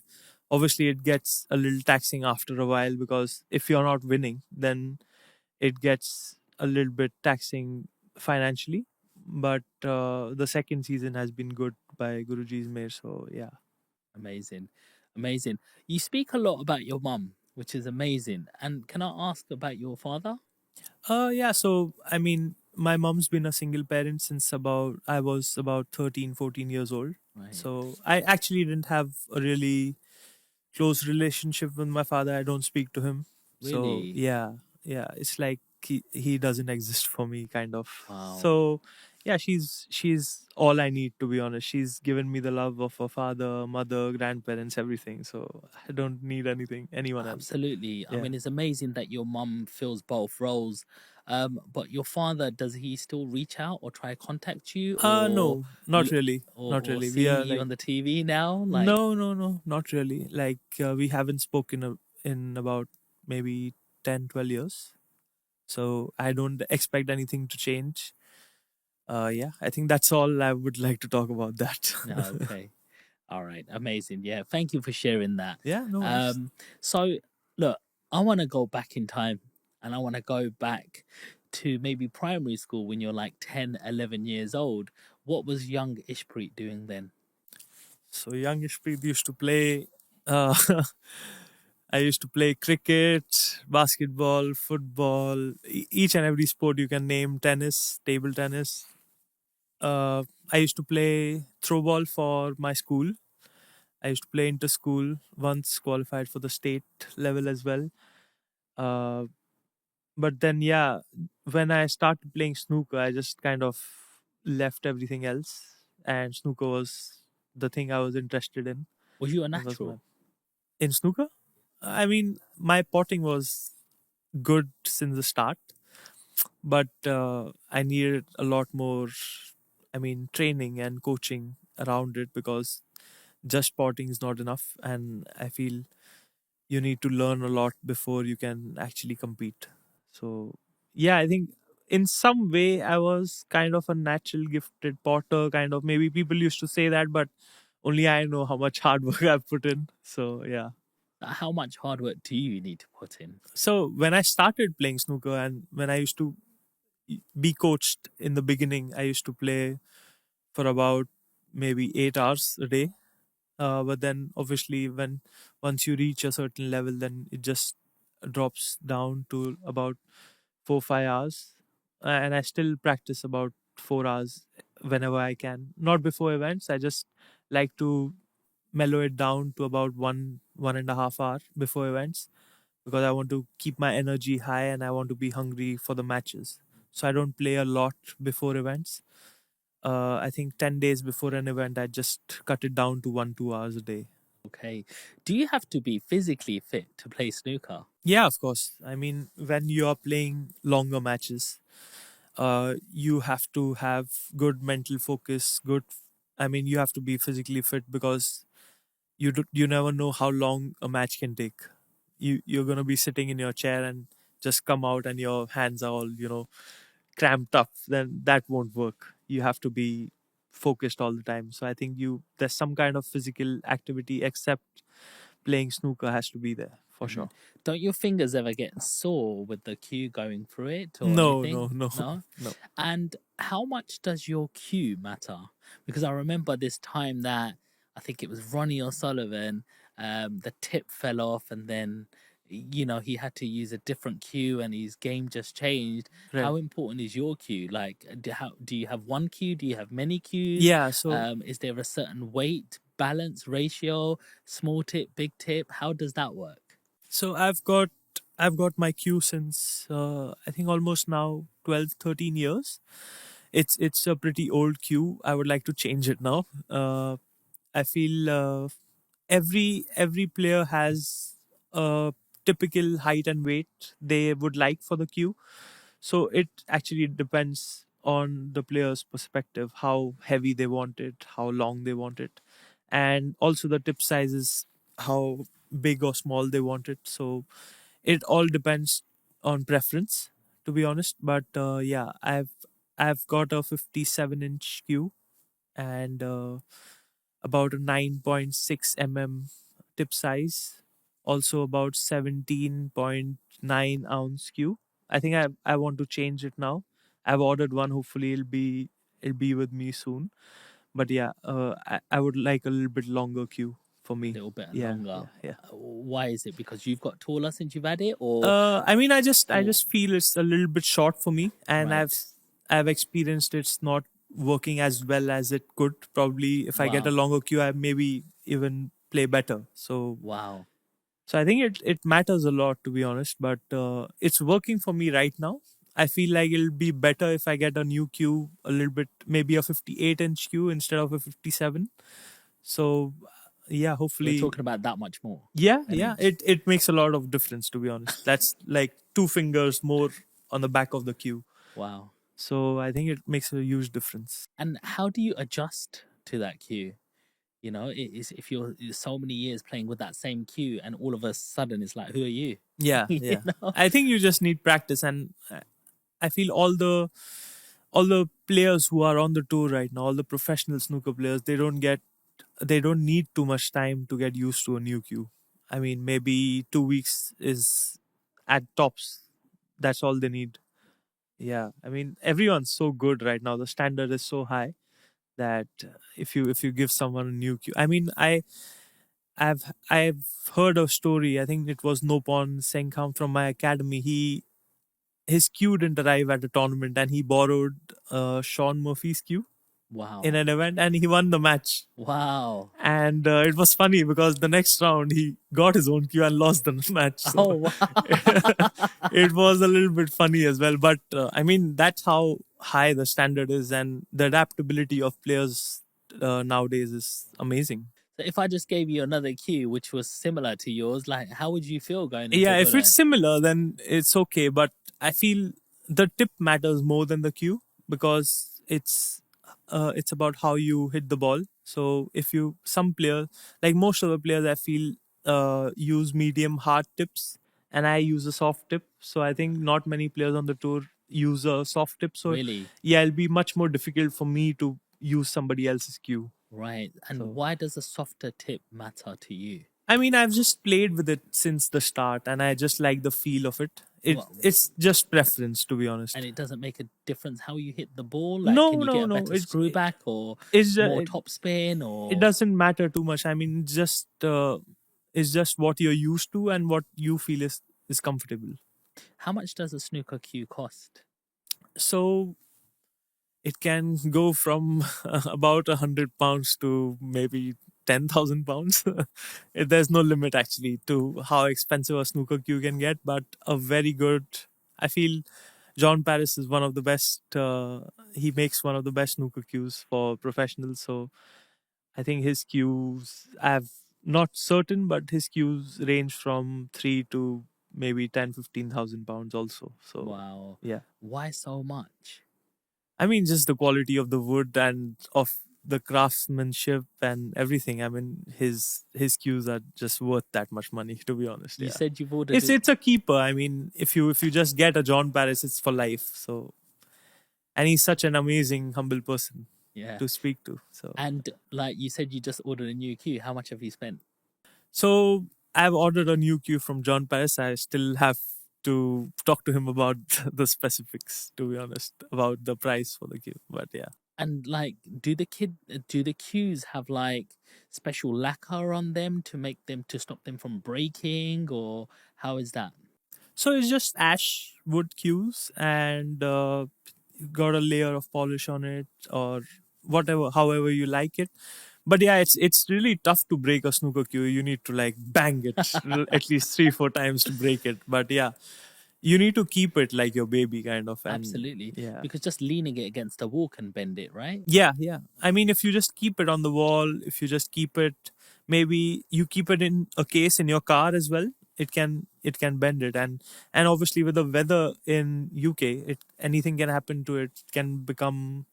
Obviously, it gets a little taxing after a while because if you're not winning, then it gets a little bit taxing financially. But the second season has been good by Guruji's mayor. So yeah. Amazing. Amazing. You speak a lot about your mum, which is amazing. And can I ask about your father? Yeah, so I mean, my mom's been a single parent since about I was about 13, 14 years old. Right. So I actually didn't have a really close relationship with my father. I don't speak to him. So Really? yeah, yeah, it's like he doesn't exist for me kind of. Wow. So yeah, she's all I need, to be honest. She's given me the love of a father, mother, grandparents, everything. So I don't need anyone else. Absolutely. I Yeah. mean, it's amazing that your mum fills both roles. But your father, does he still reach out or try to contact you, or No, not really. Not or really. We seeing are you like on the TV now? Like, no, no, no, not really. Like we haven't spoken in about maybe 10, 12 years. So I don't expect anything to change. Yeah, I think that's all I would like to talk about that. okay. All right, amazing. Yeah, thank you for sharing that. Yeah, no worries. So look, I want to go back in time, and I want to go back to maybe primary school when you're like 10, 11 years old. What was young Ishpreet doing then? So young Ishpreet used to play. Uh, I used to play cricket, basketball, football, each and every sport you can name, tennis, table tennis. Uh, I used to play throw ball for my school. I used to play inter school, once qualified for the state level as well. Uh, but then, yeah, when I started playing snooker, I just kind of left everything else, and snooker was the thing I was interested in. Was you a That was my natural? in snooker. I mean, my potting was good since the start, but I needed a lot more. I mean, training and coaching around it because just potting is not enough, and I feel you need to learn a lot before you can actually compete. So yeah, I think in some way I was kind of a natural gifted potter, kind of. Maybe people used to say that, but only I know how much hard work I've put in. So yeah. How much hard work do you need to put in? So when I started playing snooker and when I used to be coached in the beginning, I used to play for about maybe 8 hours a day. But then obviously when once you reach a certain level, then it just drops down to about 4 5 hours, and I still practice about 4 hours whenever I can. Not before events. I just like to mellow it down to about 1.5 hour before events because I want to keep my energy high and I want to be hungry for the matches. So I don't play a lot before events. I think 10 days before an event, I just cut it down to 1 2 hours a day. Okay. Do you have to be physically fit to play snooker? Yeah, of course. I mean, when you are playing longer matches, you have to have good mental focus. Good. I mean, you have to be physically fit because you never know how long a match can take. You're gonna be sitting in your chair and just come out and your hands are all cramped up. Then that won't work. You have to be focused all the time. So I think there's some kind of physical activity except playing snooker has to be there for Hmm. sure. Don't your fingers ever get sore with the cue going through it or No, anything? no, no, No? no. And how much does your cue matter? Because I remember this time that I think it was Ronnie O'Sullivan the tip fell off, and then he had to use a different cue, and his game just changed. Right. How important is your cue? Like, do you have one cue? Do you have many cues? Yeah. So Is there a certain weight balance ratio? Small tip, big tip? How does that work? so I've got my queue since I think almost now 12, 13 years. It's a pretty old queue. I would like to change it now. I feel every player has a typical height and weight they would like for the queue. So it actually depends on the player's perspective, how heavy they want it, how long they want it, and also the tip sizes, how big or small they want it. So it all depends on preference, to be honest. But yeah, I've got a 57-inch cue and about a 9.6 tip size, also about 17.9 ounce cue. I think I want to change it now. I've ordered one. Hopefully it'll be with me soon. But yeah, I would like a little bit longer cue for A me. little bit Yeah, longer. yeah, yeah. Why is it? Because you've got taller since you've had it, or I mean, I or just feel it's a little bit short for me, and right? I've experienced it's not working as well as it could. Probably if I get a Wow, longer queue, I maybe even play better. wow. So I think it matters a lot, to be honest. But it's working for me right now. I feel like it'll be better if I get a new queue, a little bit, maybe a 58-inch queue instead of a 57. So yeah, We're hopefully. talking about that much more, Yeah, an yeah, inch. it makes a lot of difference, to be honest. That's like two fingers more on the back of the queue. Wow. So I think it makes a huge difference. And how do you adjust to that cue? It is if you're so many years playing with that same cue, and all of a sudden it's like, who are you? Yeah, you yeah. know? I think you just need practice, and I feel all the players who are on the tour right now, all the professional snooker players, they don't need too much time to get used to a new cue. I mean, maybe 2 weeks is at tops. That's all they need. Yeah, I mean, everyone's so good right now. The standard is so high that if you give someone a new cue, I mean, I've heard a story. I think it was Nopon Sengham from my academy. His cue didn't arrive at a tournament, and he borrowed Sean Murphy's cue in Wow. an event, and he won the match. Wow. And it was funny because the next round he got his own cue and lost the match. So Oh, wow. it was a little bit funny as well. But I mean, that's how high the standard is, and the adaptability of players nowadays is amazing. So if I just gave you another cue which was similar to yours, like how would you feel going into a Yeah, if it's tournament? similar, then it's okay. But I feel the tip matters more than the cue because it's about how you hit the ball. So if you some players, like most of the players, I feel use medium hard tips, and I use a soft tip. So I think not many players on the tour use a soft tip. So Really? yeah, it'll be much more difficult for me to use somebody else's cue. Right. And So why does a softer tip matter to you? I mean, I've just played with it since the start, and I just like the feel of it. Well, It's just preference, to be honest. and it doesn't make a difference how you hit the ball? Like, can No, you get no, a no. better screw back or It's just, more top spin it or doesn't matter too much. I mean, it's just what you're used to and what you feel is comfortable. how much does a snooker cue cost? So it can go from about £100 to maybe £10,000. There's no limit actually to how expensive a snooker cue can get, but a very good. I feel John Paris is one of the best. He makes one of the best snooker cues for professionals. So I think his cues, I've not certain, but his cues range from three to maybe 10, 15,000 pounds also. So Wow. yeah. Why so much? I mean, just the quality of the wood and of the craftsmanship and everything. I mean, his cues are just worth that much money. To be honest, You yeah. said you've ordered It's it. it's a keeper. I mean, if you just get a John Paris, it's for life. So, and he's such an amazing, humble person Yeah. to speak to. So, And like you said, you just ordered a new cue. How much have you spent? so I've ordered a new cue from John Paris. I still have to talk to him about the specifics. To be honest, about the price for the cue. But yeah. And like, do the cues have like special lacquer on them to make them to stop them from breaking, or how is that? So it's just ash wood cues, and got a layer of polish on it, or whatever, however you like it. But yeah, it's really tough to break a snooker cue. You need to like bang it at least 3 4 times to break it. But yeah, you need to keep it like your baby kind of. And Absolutely, yeah, because just leaning it against a wall can bend it, right? yeah. I mean, if you just keep it on the wall, if you just keep it, maybe you keep it in a case in your car as well, it can bend it. And obviously with the weather in UK, it anything can happen to it. It can become,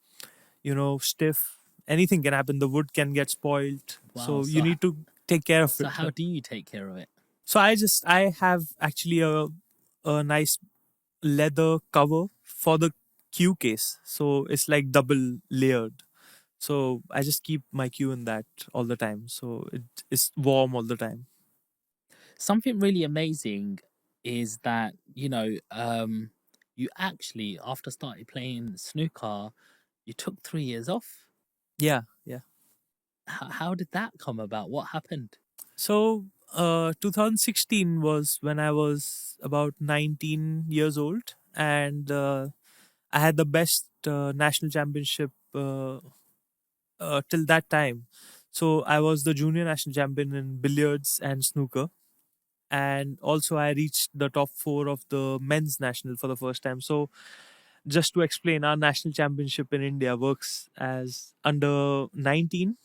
stiff. Anything can happen. The wood can get spoiled, Wow. so you need to take care of So it. how do you take care of it? So I have actually a nice leather cover for the cue case, so it's like double layered. So I just keep my cue in that all the time, so it is warm all the time. Something really amazing is that you actually, after started playing snooker, you took 3 years off. Yeah. How did that come about? What happened? So 2016 was when I was about 19 years old, and I had the best national championship till that time. So I was the junior national champion in billiards and snooker, and also I reached the top four of the men's national for the first time. So just to explain, our national championship in India works as under 19.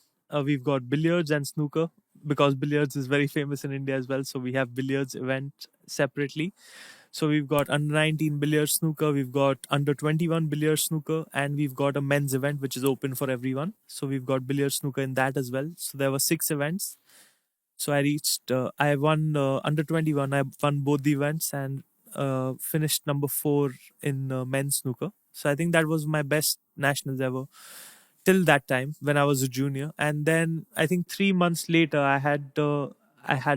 We've got billiards and snooker, because billiards is very famous in India as well. So we have billiards event separately. So we've got under 19 billiards snooker, we've got under 21 billiards snooker, and we've got a men's event which is open for everyone. So we've got billiards snooker in that as well. So there were 6 events. So I won under 21. I won both the events, and finished number 4 in men's snooker. So I think that was my best nationals ever till that time when I was a junior. And then I think 3 months later, I had a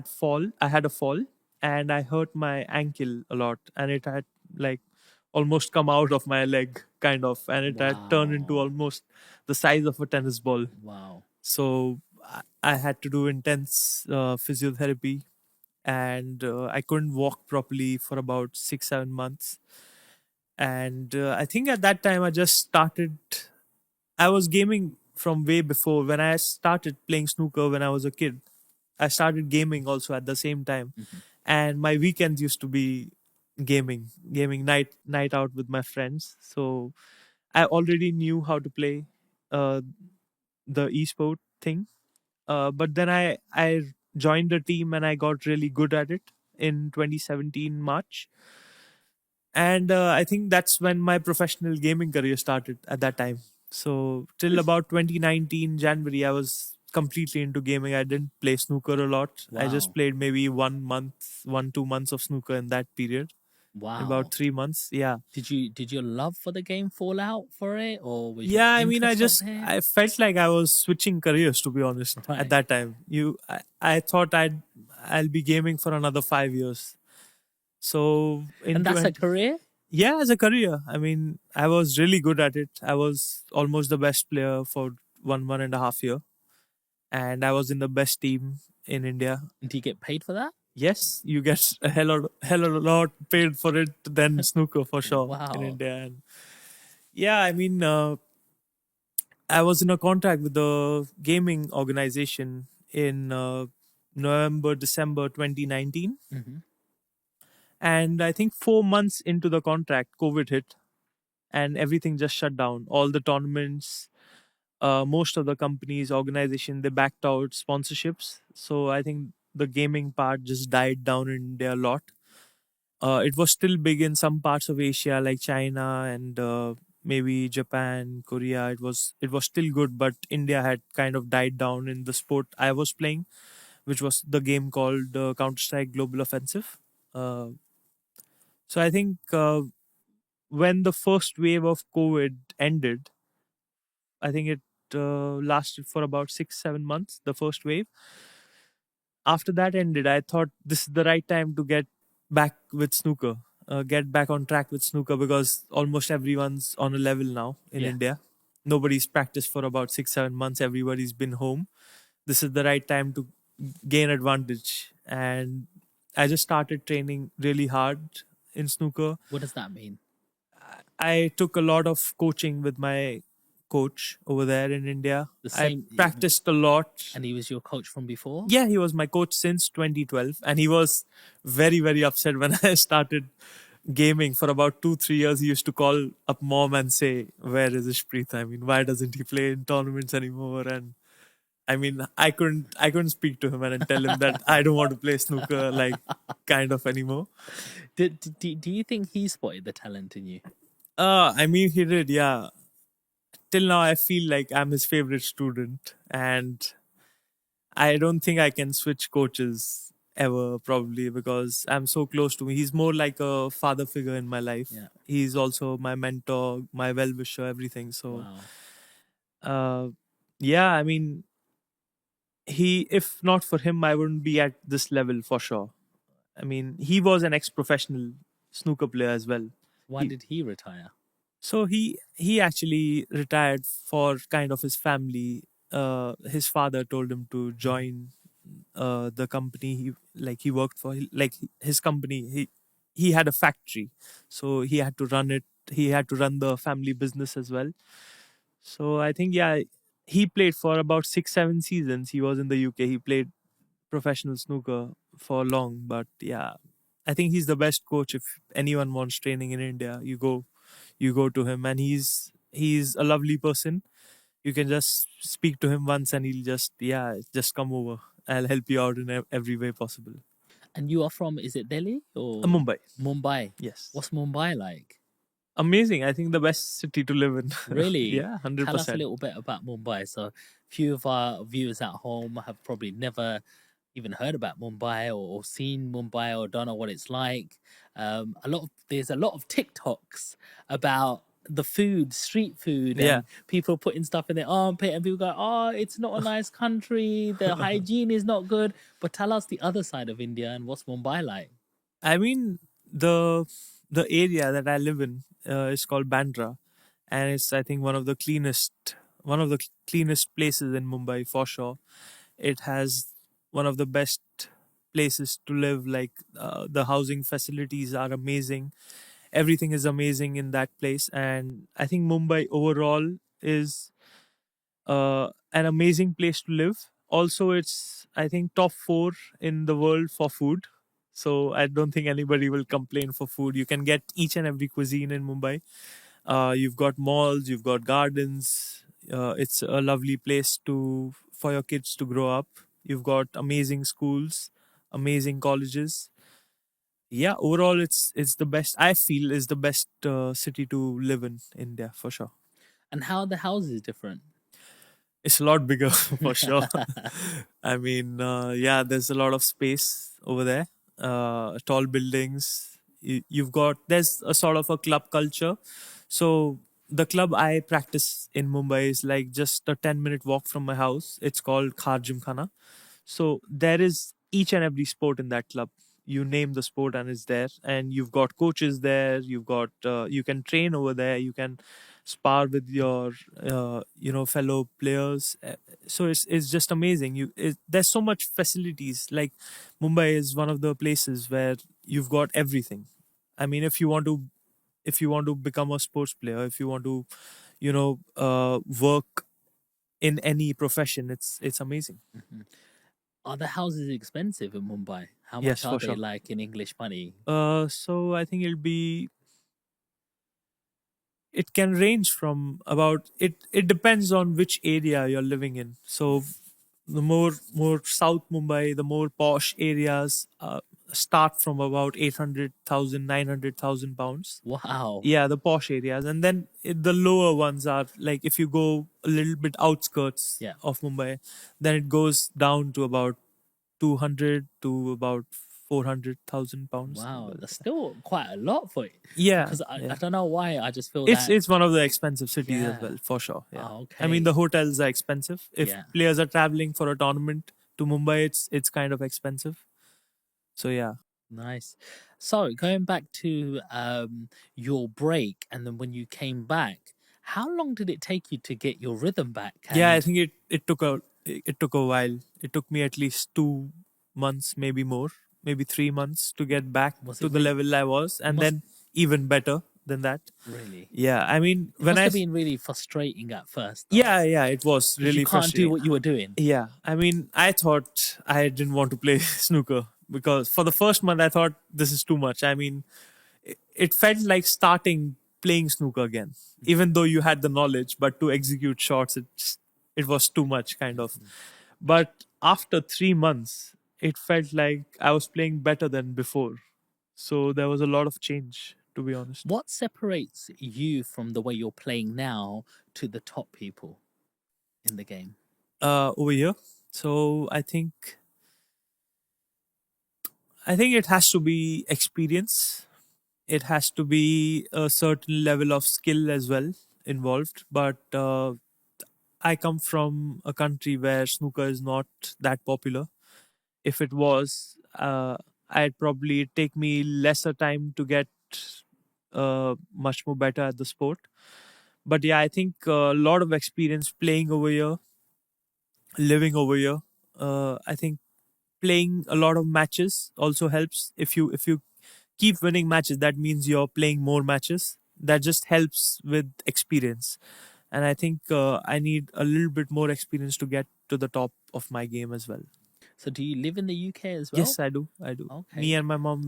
fall, and I hurt my ankle a lot, and it had like almost come out of my leg kind of, and it had turned into Wow. almost the size of a tennis ball. Wow. So I had to do intense physiotherapy, and I couldn't walk properly for about 6 7 months. And I think at that time I just started. I was gaming from way before. When I started playing snooker when I was a kid, I started gaming also at the same time, Mhm. and my weekends used to be gaming night out with my friends. So I already knew how to play uh, the esport thing. But then I joined the team, and I got really good at it in 2017 March. And I think that's when my professional gaming career started at that time. So till about 2019 January, I was completely into gaming. I didn't play snooker a lot. I just Wow. played maybe 1 month, 1 2 months of snooker in that period. In about Wow. 3 months, yeah. Did your love for the game fall out for it, or was your Yeah, I mean, interest not there? I felt like I was switching careers, to be honest, at Right. that time. I thought I'll be gaming for another 5 years. So And into that's a career? yeah, as a career, I mean, I was really good at it. I was almost the best player for 1.5 year, and I was in the best team in India. Do you get paid for that? Yes, you get a hell of a lot paid for it than snooker for sure in Wow. India. And yeah, I mean, I was in a contract with the gaming organization in November, December 2019. Hmm. And I think 4 months into the contract, COVID hit, and everything just shut down. All the tournaments, most of the companies, organization, they backed out sponsorships. So I think the gaming part just died down in India a lot. It was still big in some parts of Asia like China and maybe Japan, Korea. It was still good, but India had kind of died down in the sport I was playing, which was the game called Counter Strike Global Offensive. Uh, so I think when the first wave of COVID ended, I think it lasted for about 6 7 months. The first wave. After that ended, I thought this is the right time to get back with snooker, get back on track with snooker, because almost everyone's on a level now in Yeah. India. Nobody's practiced for about 6 7 months. Everybody's been home. This is the right time to gain advantage. And I just started training really hard in snooker. What does that mean? I took a lot of coaching with my coach over there in India. The I same, practiced a lot. and he was your coach from before? Yeah, he was my coach since 2012, and he was very, very upset when I started gaming. For about 2 3 years, he used to call up mom and say, "Where is Ishpreet? I mean, why doesn't he play in tournaments anymore?" And I mean, I couldn't speak to him and tell him that I don't want to play snooker like kind of anymore. Do you think he spotted the talent in you? I mean, he did, yeah. Till now, I feel like I'm his favorite student, and I don't think I can switch coaches ever, probably because I'm so close to him. He's more like a father figure in my life. Yeah. He's also my mentor, my well wisher, everything. So, Wow. yeah, I mean, if not for him, I wouldn't be at this level for sure. I mean, he was an ex professional snooker player as well. Why did he retire? So he actually retired for kind of his family. His father told him to join the company he worked for. Like his company, he had a factory, so he had to run it. He had to run the family business as well. So I think, yeah, he played for about 6 7 seasons. He was in the UK. He played professional snooker for long, but yeah, I think he's the best coach. If anyone wants training in India, you go to him, and he's a lovely person. You can just speak to him once and he'll just come over. I'll help you out in every way possible. And you are from, is it Delhi or Mumbai. Mumbai? Yes. What's Mumbai like? Amazing. I think the best city to live in. Really? Yeah, Tell us a 100%. little bit about Mumbai. So, few of our viewers at home have probably never even heard about Mumbai or seen Mumbai or don't know what it's like. There's a lot of TikToks about the food, street food, Yeah. and people putting stuff in their armpit, and people go, "Oh, it's not a nice country. The hygiene is not good." But tell us the other side of India and what's Mumbai like. I mean, the area that I live in is called Bandra, and it's, I think, one of the cleanest places in Mumbai for sure. It has one of the best places to live. Like the housing facilities are amazing. Everything is amazing in that place, and I think Mumbai overall is an amazing place to live. Also, it's, I think, top 4 in the world for food. So I don't think anybody will complain for food. You can get each and every cuisine in Mumbai. You've got malls, you've got gardens. It's a lovely place to for your kids to grow up. You've got amazing schools, amazing colleges. Yeah, overall, it's the best. I feel is the best city to live in India for sure. And how are the houses different? It's a lot bigger for sure. I mean, yeah, there's a lot of space over there. Tall buildings. You've got, there's a sort of a club culture. So the club I practice in Mumbai is like just a 10-minute walk from my house. It's called Khar Gymkhana. So there is each and every sport in that club. You name the sport and it's there, and you've got coaches there. You've got you can train over there. You can spar with your fellow players. So it's just amazing. There's so much facilities. Like Mumbai is one of the places where you've got everything. I mean, if you want to become a sports player, if you want to work in any profession, it's amazing. Mhm. Are the houses expensive in Mumbai? How Yes, much are for they sure. like in English money? So I think it can range from about it depends on which area you're living in. So the more South Mumbai, the more posh areas start from about 800,000, 900,000 pounds. Wow. Yeah, the posh areas, and then the lower ones are like, if you go a little bit outskirts Yeah. of Mumbai, then it goes down to about 200 to about 400,000 pounds. Wow, that's still quite a lot for it. Yeah, Because I yeah. don't know why. I just feel It's that. it's one of the expensive cities as Yeah. well, for sure. Yeah. Oh, I mean, okay. the hotels are expensive. If Yeah. players are traveling for a tournament to Mumbai, it's kind of expensive. So yeah. Nice. So going back to your break, and then when you came back, How long did it take you to get your rhythm back? Yeah, I And think it took a while. It took me at least 2 months, maybe more, maybe 3 months to get back was to it the really? level I was, It and must then even better than that. really. Yeah, I mean, It must have been really frustrating at first, though, yeah, it was because you really can't do frustrating. what you were doing. Yeah, I mean, I thought I didn't want to play snooker because for the first month I thought this is too much. I mean, it felt like starting playing snooker again, even though you had the knowledge, but to execute shots, it was too much, kind of. But after 3 months, it felt like I was playing better than before. So there was a lot of change, to be honest. What separates you from the way you're playing now to the top people in the game? Over here, so I think it has to be experience. It has to be a certain level of skill as well involved. But I come from a country where snooker is not that popular. If it was, I'd probably take me lesser time to get much more better at the sport. But yeah, I think a lot of experience playing over here, living over here. I think playing a lot of matches also helps. If you keep winning matches, that means you're playing more matches. That just helps with experience. And I think I need a little bit more experience to get to the top of my game as well. So, do you live in the UK as well? Yes, I do. I do. Me Okay, and my mom,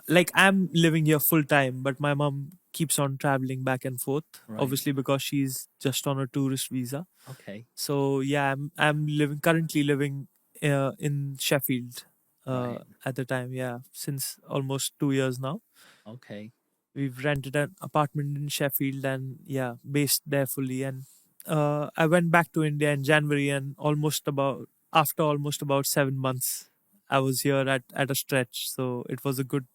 like I'm living here full time, but my mom keeps on traveling back and forth. right. Obviously, because she's just on a tourist visa. Okay, So yeah, I'm living currently living in Sheffield right. at the time. Yeah, since almost 2 years now. Okay. We've rented an apartment in Sheffield and yeah, based there fully. And I went back to India in January, and almost about after almost about 7 months, I was here at a stretch. So it was a good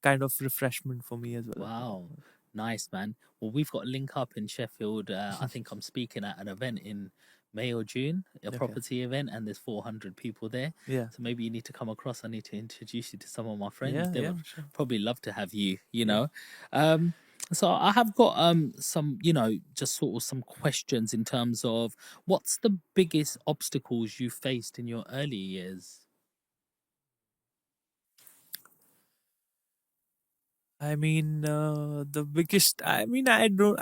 kind of refreshment for me as well. Wow. Nice, man. Well, we've got a link up in Sheffield. I think I'm speaking at an event in May or June, a Okay. property event, and there's 400 people there. Yeah. So maybe you need to come across. I need to introduce you to some of my friends. Yeah. They Yeah. would Sure. probably love to have you, you Yeah. know. Um, so I have got some, just sort of some questions in terms of what's the biggest obstacles you faced in your early years? I mean, the biggest. I mean, I don't.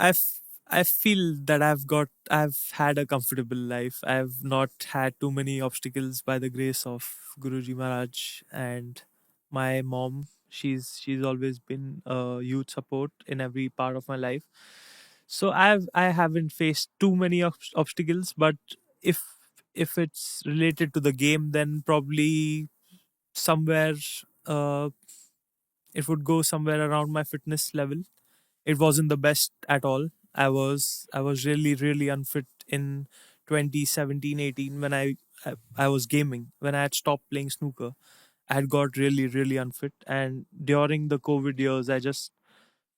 I feel that I've had a comfortable life. I've not had too many obstacles by the grace of Guruji Maharaj and my mom. She's always been a huge support in every part of my life. So I haven't faced too many obstacles. But if if it's related to the game, then probably somewhere. Uh, it would go somewhere around my fitness level. It wasn't the best at all. I was really unfit in 2017 18 when I was gaming. When I had stopped playing snooker, I had got really unfit, and during the COVID years I just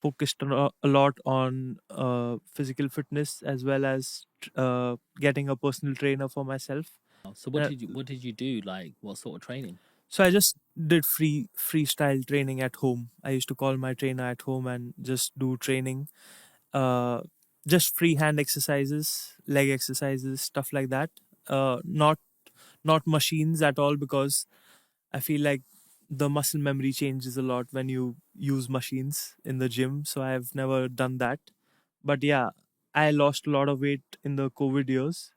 focused a lot on physical fitness as well as getting a personal trainer for myself. So Uh, what did you do? Like what sort of training? So I just did freestyle training at home. I used to call my trainer at home and just do training, uh, just free hand exercises, leg exercises, stuff like that. Not machines at all, because I feel like the muscle memory changes a lot when you use machines in the gym. So I've never done that. But yeah, I lost a lot of weight in the COVID years,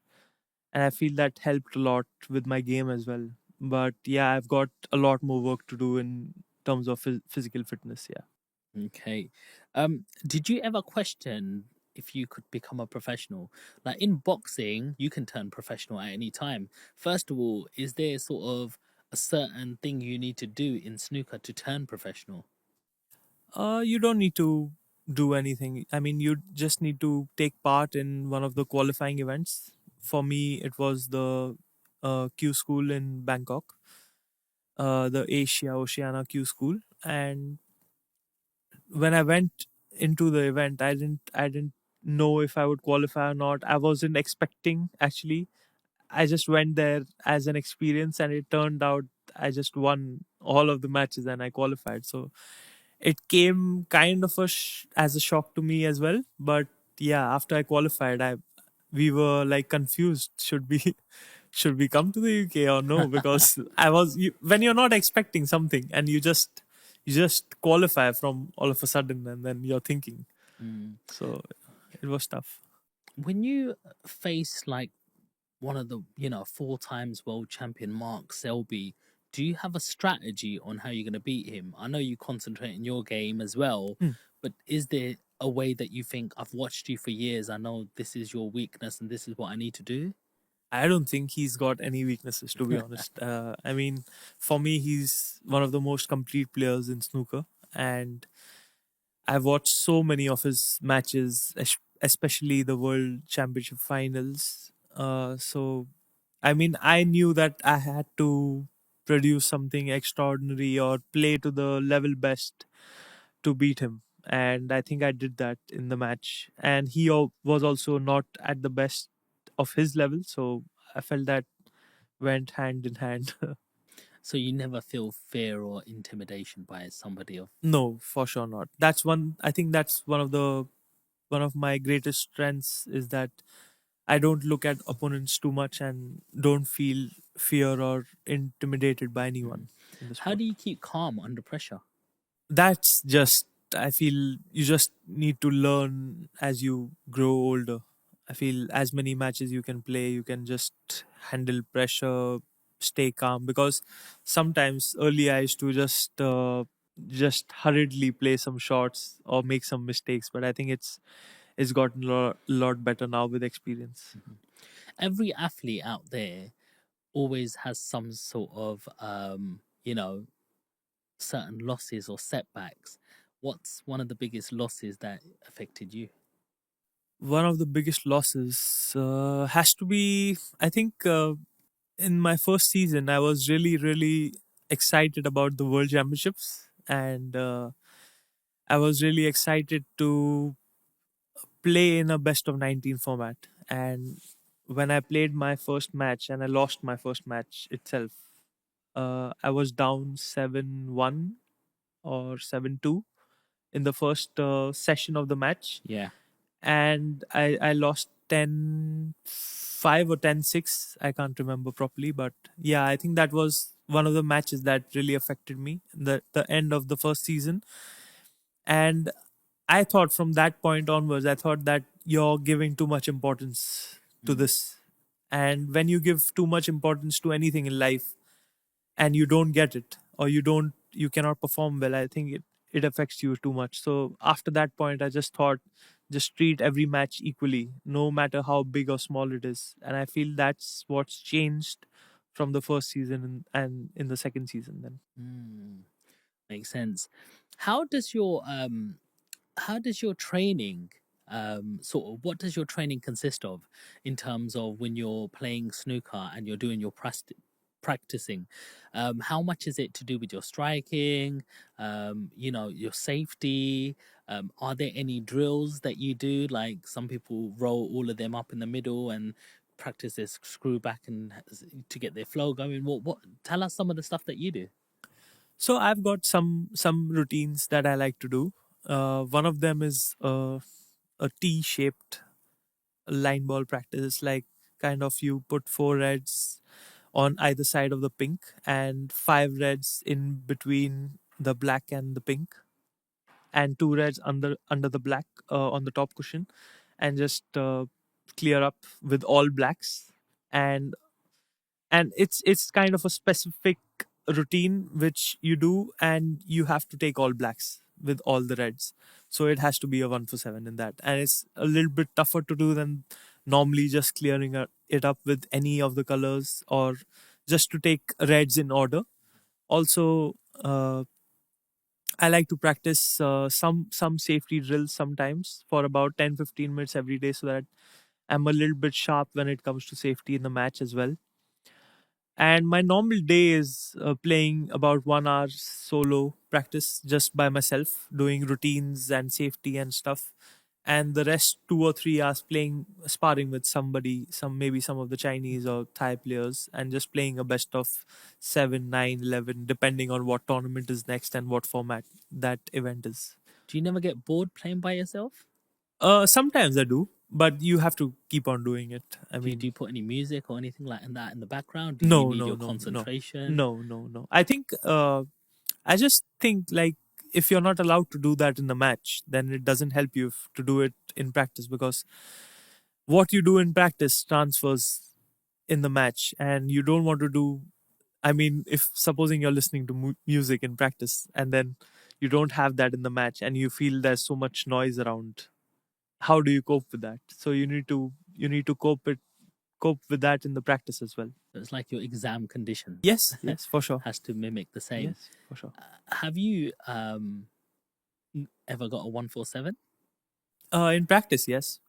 and I feel that helped a lot with my game as well. But yeah, I've got a lot more work to do in terms of physical fitness. Yeah. Okay. Did you ever question if you could become a professional? Like in boxing, you can turn professional at any time. First of all, is there sort of a certain thing you need to do in snooker to turn professional? You don't need to do anything. I mean, you just need to take part in one of the qualifying events. For me, it was the Q School in Bangkok, the Oceania Q School. And when I went into the event, I didn't know if I would qualify or not. I wasn't expecting, actually. I just went there as an experience, and it turned out I just won all of the matches and I qualified. So it came kind of as a shock to me as well. But yeah, after I qualified, I we were like confused. Should we should we come to the UK or no? Because when you're not expecting something and you just qualify from all of a sudden, and then you're thinking. Mm. So it was tough. When you face like one of the, four times world champion Mark Selby, do you have a strategy on how you're going to beat him? I know you concentrate in your game as well, Hmm. but is there a way that you think, I've watched you for years, I know this is your weakness and this is what I need to do? I don't think he's got any weaknesses, to be honest. I mean, for me, he's one of the most complete players in snooker, and I've watched so many of his matches, especially the World Championship finals. So, I mean, I knew that I had to produce something extraordinary or play to the level best to beat him. And I think I did that in the match. And he was also not at the best of his level. So I felt that went hand in hand. So you never feel fear or intimidation by somebody of. No, for sure not. I think that's one of my greatest strengths is that I don't look at opponents too much and don't feel fear or intimidated by Mm. anyone in the How sport. do you keep calm under pressure? That's just, I feel you just need to learn as you grow older. I feel as many matches you can play, you can just handle pressure, stay calm. Because sometimes early I used to just hurriedly play some shots or make some mistakes. But I think it's gotten lot better now with experience. Mhm. Every athlete out there always has some sort of, certain losses or setbacks. What's one of the biggest losses that affected you? One of the biggest losses has to be, I think, in my first season, I was really excited about the World Championships, and I was really excited to play in a best of 19 format. And when I played my first match and I lost my first match itself, I was down 7-1 or 7-2 in the first session of the match, Yeah. and I lost 10-5 or 10-6. I can't remember properly, but yeah, I think that was one of the matches that really affected me, the end of the first season. And I thought from that point onwards, I thought that you're giving too much importance to Mm. this. And when you give too much importance to anything in life and you don't get it, or you cannot perform well, I think it affects you too much. So after that point, I just thought, just treat every match equally, no matter how big or small it is. And I feel that's what's changed from the first season and in the second season then. Mm. Makes sense. How does your um how does your training, sort of, what does your training consist of in terms of when you're playing snooker and you're doing your practicing? How much is it to do with your striking, your safety? Are there any drills that you do, like some people roll all of them up in the middle and practice this screw back and to get their flow going? What tell us some of the stuff that you do. So I've got some routines that I like to do. One of them is a T-shaped line ball practice. It's like kind of you put four reds on either side of the pink and five reds in between the black and the pink, and two reds under the black on the top cushion, and just clear up with all blacks. And it's kind of a specific routine which you do, and you have to take all blacks with all the reds. So it has to be a 1 for 7 in that, and it's a little bit tougher to do than normally just clearing it up with any of the colors, or just to take reds in order. Also, I like to practice some safety drills sometimes for about 10-15 minutes every day, so that I'm a little bit sharp when it comes to safety in the match as well. And my normal day is playing about 1 hour solo practice just by myself, doing routines and safety and stuff. And the rest 2 or 3 hours playing sparring with somebody, maybe some of the Chinese or Thai players, and just playing a best of 7, 9, 11, depending on what tournament is next and what format that event is. Do you never get bored playing by yourself? Sometimes I do, but you have to keep on doing it. I Do mean, you put any music or anything like that in the background? Do you no, need no, your no, no, concentration? no, no, no. I just think like if you're not allowed to do that in the match, then it doesn't help you to do it in practice, because what you do in practice transfers in the match, and you don't want to do. I mean, if supposing you're listening to music in practice and then you don't have that in the match, and you feel there's so much noise around, how do you cope with that? So you need to cope with that in the practice as well. So it's like your exam conditions Yes, yes, for sure. has to mimic the same. Yes, for sure. Have you ever got a 147? In practice, yes,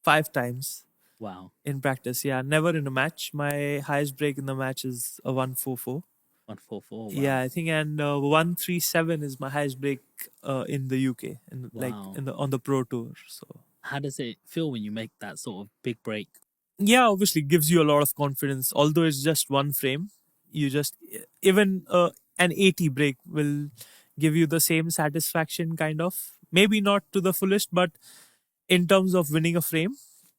5 times Wow, in practice. Yeah, never in a match. My highest break in the match is a 144. 144. Yeah, Wow, I think, and 137 is my highest break in the UK, and like wow. in the on the pro tour. So How does it feel when you make that sort of big break? yeah, obviously gives you a lot of confidence. Although it's just one frame, you just even an 80 break will give you the same satisfaction, kind of. Maybe not to the fullest, but in terms of winning a frame,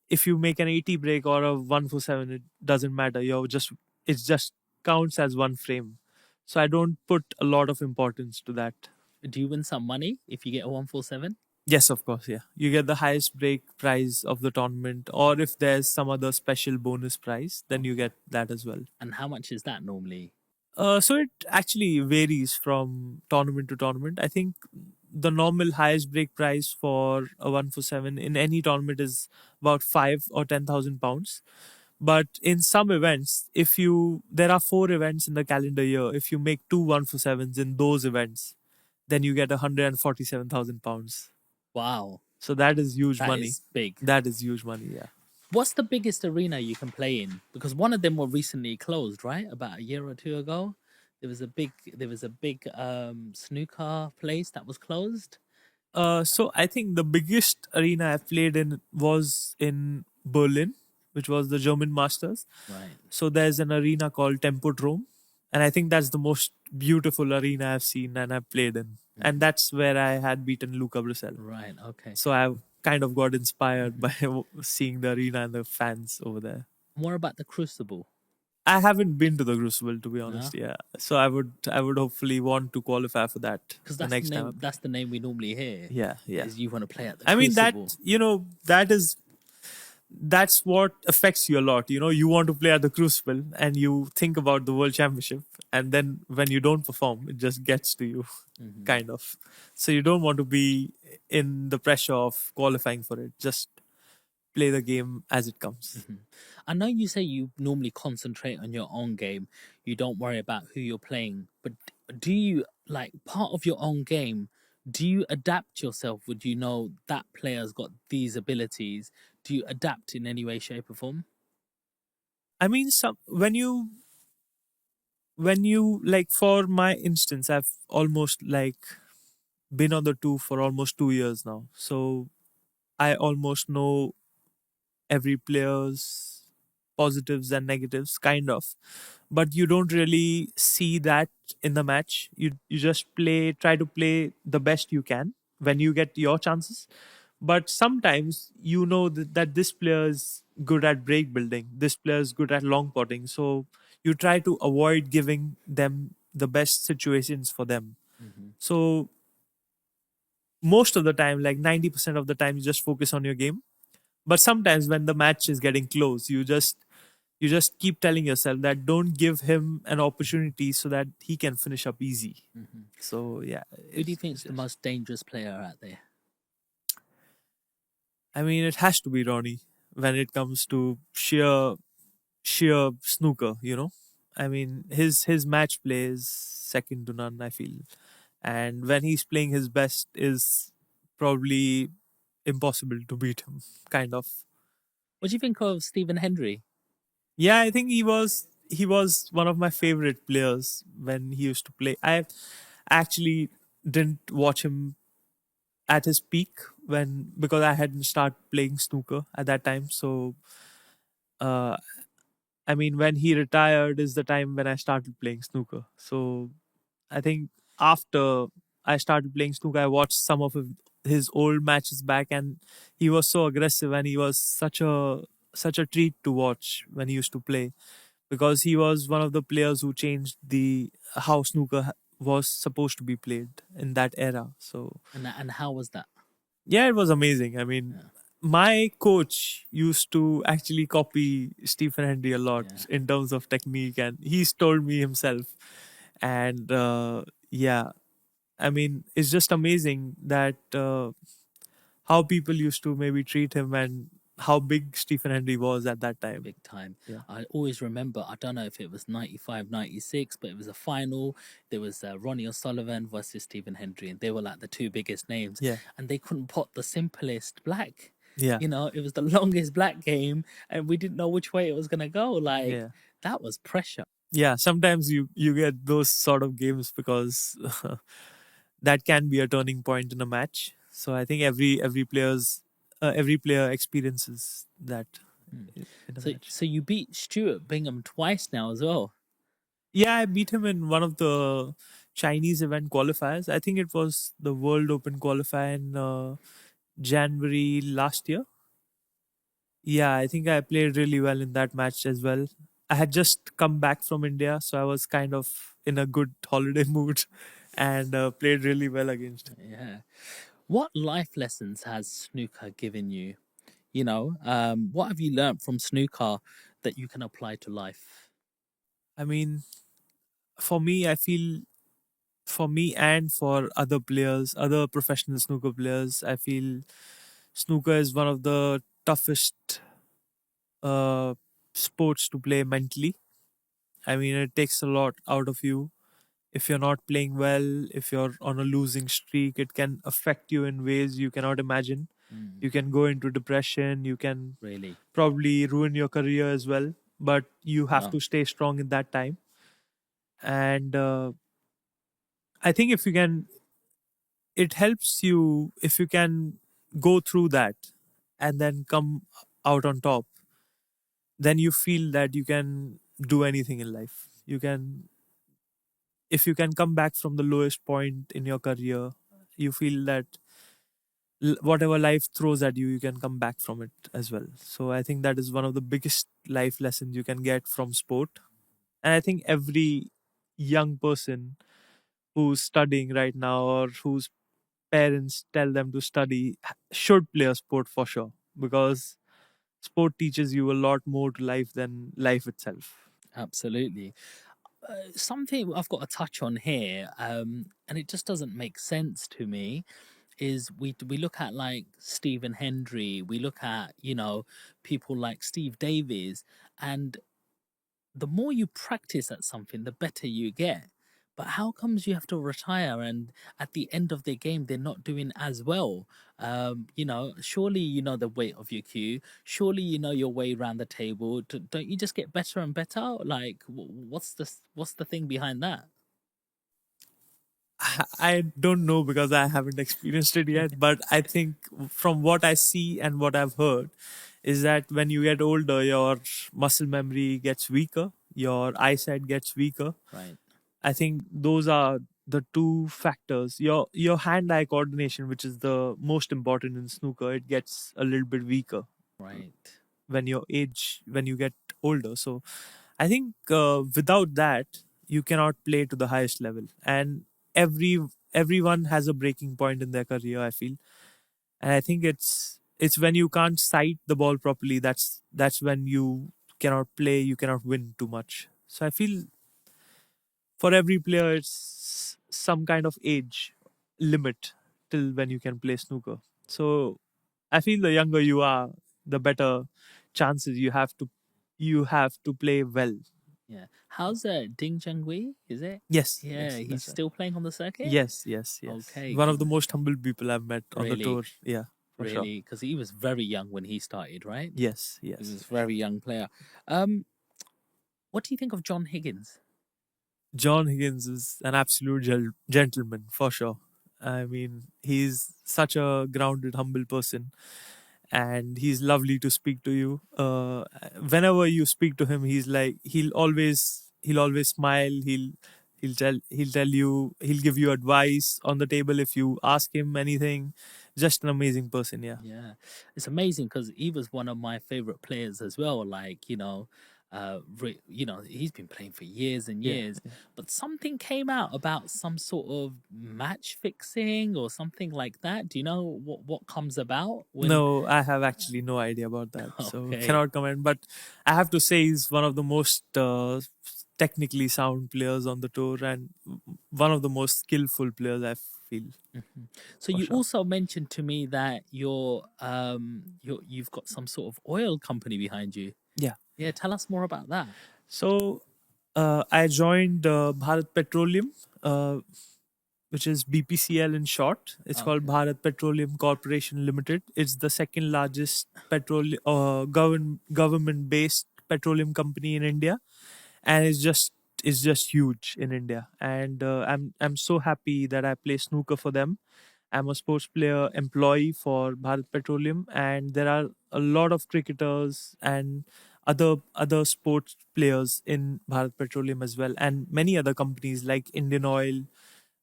if you make an 80 break or a 147, it doesn't matter. It just counts as one frame. So I don't put a lot of importance to that. Do you win some money if you get a 147? Yes, of course, yeah. You get the highest break prize of the tournament, or if there's some other special bonus prize, then you Okay. get that as well. And how much is that normally? So it actually varies from tournament to tournament. I think the normal highest break price for a 147 in any tournament is about 5 or 10,000 pounds. But in some events, if you there are 4 events in the calendar year, if you make two 147s in those events, then you get 147,000 pounds. Wow, So that is huge that money. is big. That is huge money. Yeah. What's the biggest arena you can play in? Because one of them were recently closed, right? About a year or two ago. There was a big snooker place that was closed. So I think the biggest arena I've played in was in Berlin, which was the German Masters. Right. So there's an arena called Tempodrome, and I think that's the most beautiful arena I've seen and I've played in. And Mhm. that's where I had beaten Luca Brissell. Right. Okay. So I kind of got inspired Mhm. by seeing the arena and the fans over there. More about the Crucible. I haven't been to the Crucible, to be honest. No, Yeah, so I would hopefully want to qualify for that because the that's the next time I name. play. That's the name we normally hear. Yeah, yeah. Is you want to play at the I mean that Crucible? that's what affects you a lot. You want to play at the Crucible and you think about the World Championship, and then when you don't perform, it just gets to you, Hmm. kind of. So you don't want to be in the pressure of qualifying for it. Just play the game as it comes. Hmm. I know you say you normally concentrate on your own game. You don't worry about who you're playing. But do you, like, part of your own game? Do you adapt yourself? Would you know that player's got these abilities? Do you adapt in any way, shape, or form? I mean, some when you like, for my instance, I've almost like been on the tour for almost 2 years now, so I almost know every player's positives and negatives, kind of. But you don't really see that in the match. You just try to play the best you can when you get your chances. But sometimes that this player is good at break building, this player is good at long potting, so you try to avoid giving them the best situations for them. Hmm. So most of the time, like 90% of the time, you just focus on your game. But sometimes when the match is getting close, you just keep telling yourself that don't give him an opportunity so that he can finish up easy. Hmm. So yeah, Who do you it's think's the just, most dangerous player out there? I mean, it has to be Ronnie when it comes to sheer snooker. I mean, his match play is second to none, I feel. And when he's playing his best, is probably impossible to beat him, kind of. What do you think of Stephen Hendry? Yeah, I think he was one of my favorite players when he used to play. I actually didn't watch him at his peak, when because I hadn't started playing snooker at that time. So uh I mean, when he retired is the time when I started playing snooker. So I think after I started playing snooker, I watched some of his old matches back, and he was so aggressive, and he was such a treat to watch when he used to play, because he was one of the players who changed the how snooker was supposed to be played in that era. So And how was that? yeah, it was amazing. I mean, Yeah, my coach used to actually copy Stephen Hendry a lot yeah, in terms of technique, and he's told me himself. And yeah, I mean, it's just amazing that how people used to maybe treat him, and how big Stephen Hendry was at that time. big time. Yeah, I always remember, I don't know if it was 95, 96, but it was a final. There was Ronnie O'Sullivan versus Stephen Hendry, and they were like the two biggest names. yeah, And they couldn't pot the simplest black. yeah, You know, it was the longest black game, and we didn't know which way it was going to go. Like, yeah. that was pressure. Yeah, sometimes you get those sort of games because that can be a turning point in a match. So I think every player experiences that Mm. in a So, match. so you beat Stuart Bingham twice now as well. Yeah, I beat him in one of the Chinese event qualifiers. I think it was the World Open qualifier in January last year. Yeah, I think I played really well in that match as well. I had just come back from India, so I was kind of in a good holiday mood, and played really well against him. Yeah. What life lessons has snooker given you? You know, what have you learned from snooker that you can apply to life? I mean, for me, I feel for me and for other players, other professional snooker players, I feel snooker is one of the toughest uh, sports to play mentally. I mean, it takes a lot out of you. If you're not playing well, if you're on a losing streak, it can affect you in ways you cannot imagine. Mm, You can go into depression, you can really? probably ruin your career as well, but you have Wow. to stay strong in that time. And I think if you can, it helps you if you can go through that and then come out on top, then you feel that you can do anything in life. You can, if you can come back from the lowest point in your career, you feel that whatever life throws at you, you can come back from it as well. So I think that is one of the biggest life lessons you can get from sport. And I think every young person who's studying right now, or whose parents tell them to study, should play a sport for sure, because sport teaches you a lot more to life than life itself. Absolutely. Something I've got to touch on here, and it just doesn't make sense to me, is we look at like Stephen Hendry, we look at, you know, people like Steve Davies, and the more you practice at something, the better you get. But how comes you have to retire and at the end of the game they're not doing as well? You know, surely you know the weight of your cue. Surely you know your way around the table. Don't you just get better and better? Like, what's the thing behind that? I don't know because I haven't experienced it yet, but I think from what I see and what I've heard is that when you get older, your muscle memory gets weaker, your eyesight gets weaker. Right, I think those are the two factors. Your hand-eye coordination, which is the most important in snooker, it gets a little bit weaker right. when you get older. So I think without that, you cannot play to the highest level. And every everyone has a breaking point in their career, I feel. And I think it's when you can't sight the ball properly, that's when you cannot play, you cannot win too much. So I feel for every player, it's some kind of age limit till when you can play snooker. So I feel the younger you are, the better chances you have to play well. Yeah. How's Ding Junhui? Is it? Yes, Yeah, yes, he's that's right. still playing on the circuit. Yes, yes, yes. Okay, One of because the most humble people I've met on the really, tour. Yeah, for sure. really, because he was very young when he started, right? Yes, He yes. was a very young player. Um, what do you think of John Higgins? John Higgins is an absolute gentleman for sure. I mean, he's such a grounded, humble person, and he's lovely to speak to you. Whenever you speak to him, he'll always smile. He'll He'll give you advice on the table if you ask him anything. Just an amazing person, yeah. Yeah, it's amazing because he was one of my favorite players as well. He's been playing for years and Yeah. years, but something came out about some sort of match fixing or something like that. Do you know what comes about when? No, I have actually no idea about that, so Okay, cannot comment. But I have to say he's one of the most technically sound players on the tour, and one of the most skillful players I feel, mhm. So for you sure. also mentioned to me that you've got some sort of oil company behind you. Yeah. Yeah, tell us more about that. So I joined Bharat Petroleum, uh, which is BPCL in short. It's called Okay. Bharat Petroleum Corporation Limited. It's the second largest government based petroleum company in India, and it's just huge in India. And I'm so happy that I play snooker for them. I'm a sports player employee for Bharat Petroleum, and there are a lot of cricketers and other sports players in Bharat Petroleum as well, and many other companies like Indian Oil,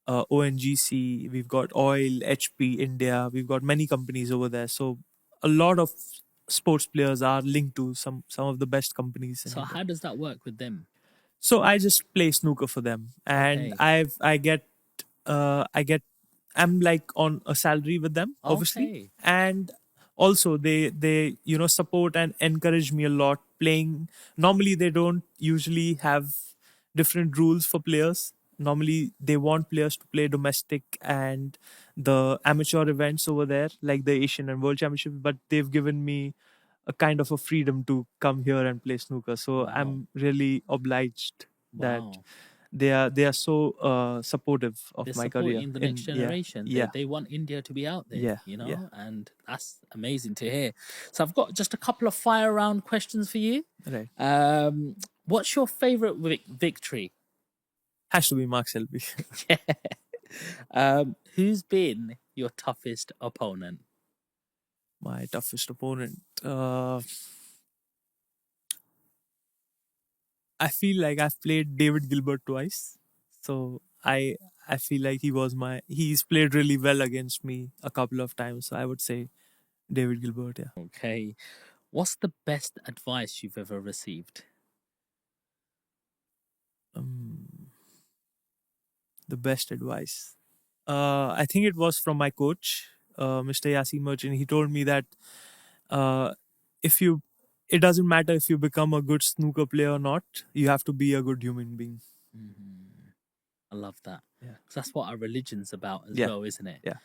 ONGC. We've got Oil, HP, India. We've got many companies over there. So a lot of sports players are linked to some of the best companies in So India. how does that work with them? So I just play snooker for them, and Okay. I get I'm like on a salary with them, obviously, Okay. and also they support and encourage me a lot playing. Normally they don't usually have different rules for players. Normally they want players to play domestic and the amateur events over there, like the Asian and World Championship. But they've given me a kind of a freedom to come here and play snooker. So Wow. I'm really obliged that Wow. they are so supportive of They're my career. supporting the next In yeah, generation. They yeah, they want India to be out there, yeah, yeah. and that's amazing to hear. So I've got just a couple of fire round questions for you. Right. What's your favorite victory? Has to be Mark Selby. Who's been your toughest opponent? My toughest opponent. I feel like I've played David Gilbert twice, so I feel like he's played really well against me a couple of times. So I would say David Gilbert. Yeah. Okay. What's the best advice you've ever received? Um, the best advice. I think it was from my coach, Mr. Yasin Merchant. He told me that uh, if you, it doesn't matter if you become a good snooker player or not. You have to be a good human being. Mhm. I love that Yeah. because that's what our religion's about as Yeah. well, isn't it? Yeah.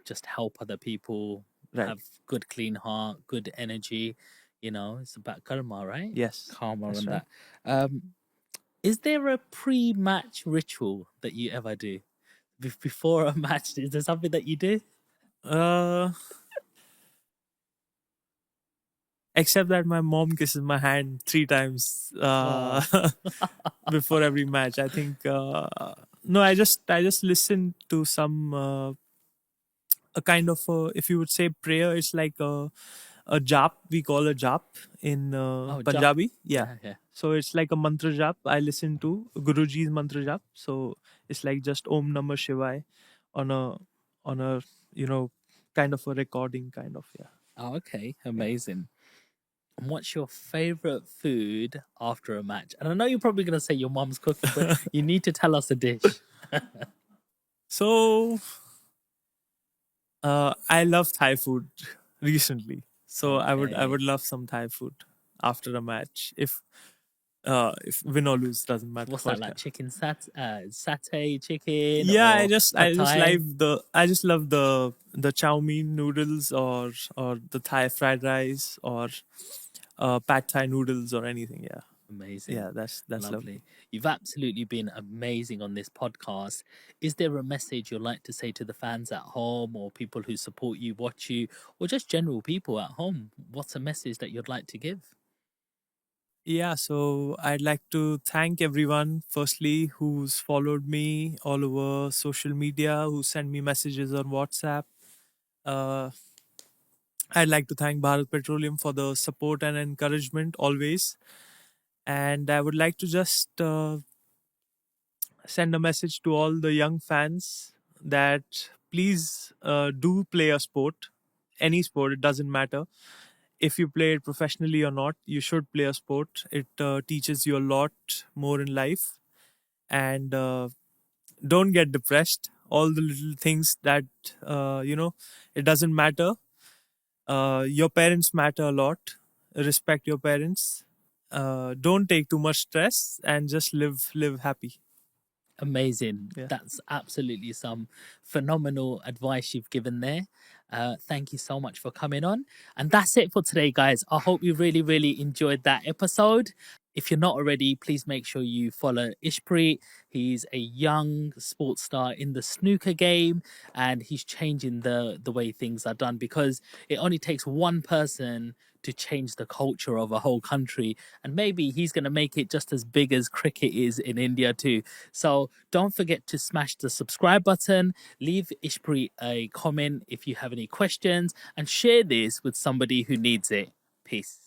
Just help other people, Right. have good clean heart, good energy. It's about karma, right? Yes. Karma That's and right. that. Is there a pre-match ritual that you ever do before a match? Is there something that you do? Uh, except that my mom kisses my hand 3 times Oh, before every match. I think no, I just listen to some a kind of if you would say prayer. It's like a jap. We call a jap in oh, jump. Punjabi. Yeah. Yeah, yeah. So it's like a mantra jap. I listen to Guruji's mantra jap. So it's like just Om Namah Shivaya on a you know kind of a recording kind of, yeah. Oh, okay, Yeah. amazing. And what's your favorite food after a match? And I know you're probably going to say your mom's cooking, but you need to tell us a dish. So I love Thai food recently. So I would Okay. love some Thai food after a match if win or lose doesn't matter. What's that But like? yeah. Chicken satay chicken Yeah, or I pad just thai? love the chow mein noodles or the Thai fried rice or pad Thai noodles or anything. Yeah. Amazing. Yeah, that's lovely. Lovely. You've absolutely been amazing on this podcast. Is there a message you'd like to say to the fans at home or people who support you, watch you, or just general people at home? What's a message that you'd like to give? Yeah, so I'd like to thank everyone, firstly, who's followed me all over social media, who sent me messages on WhatsApp. Uh, I'd like to thank Bharat Petroleum for the support and encouragement always. And I would like to just send a message to all the young fans that please do play a sport, any sport, it doesn't matter. If you play it professionally or not, you should play a sport. It teaches you a lot more in life. And don't get depressed. All the little things that, it doesn't matter. Your parents matter a lot. Respect your parents. Don't take too much stress and just live happy. Amazing. Yeah. That's absolutely some phenomenal advice you've given there. Thank you so much for coming on. And that's it for today, guys. I hope you really, really enjoyed that episode. If you're not already, please make sure you follow Ishpreet. He's a young sports star in the snooker game, and he's changing the way things are done, because it only takes one person to change the culture of a whole country, and maybe he's going to make it just as big as cricket is in India too. So don't forget to smash the subscribe button, leave Ishpreet a comment if you have any questions, and share this with somebody who needs it. Peace.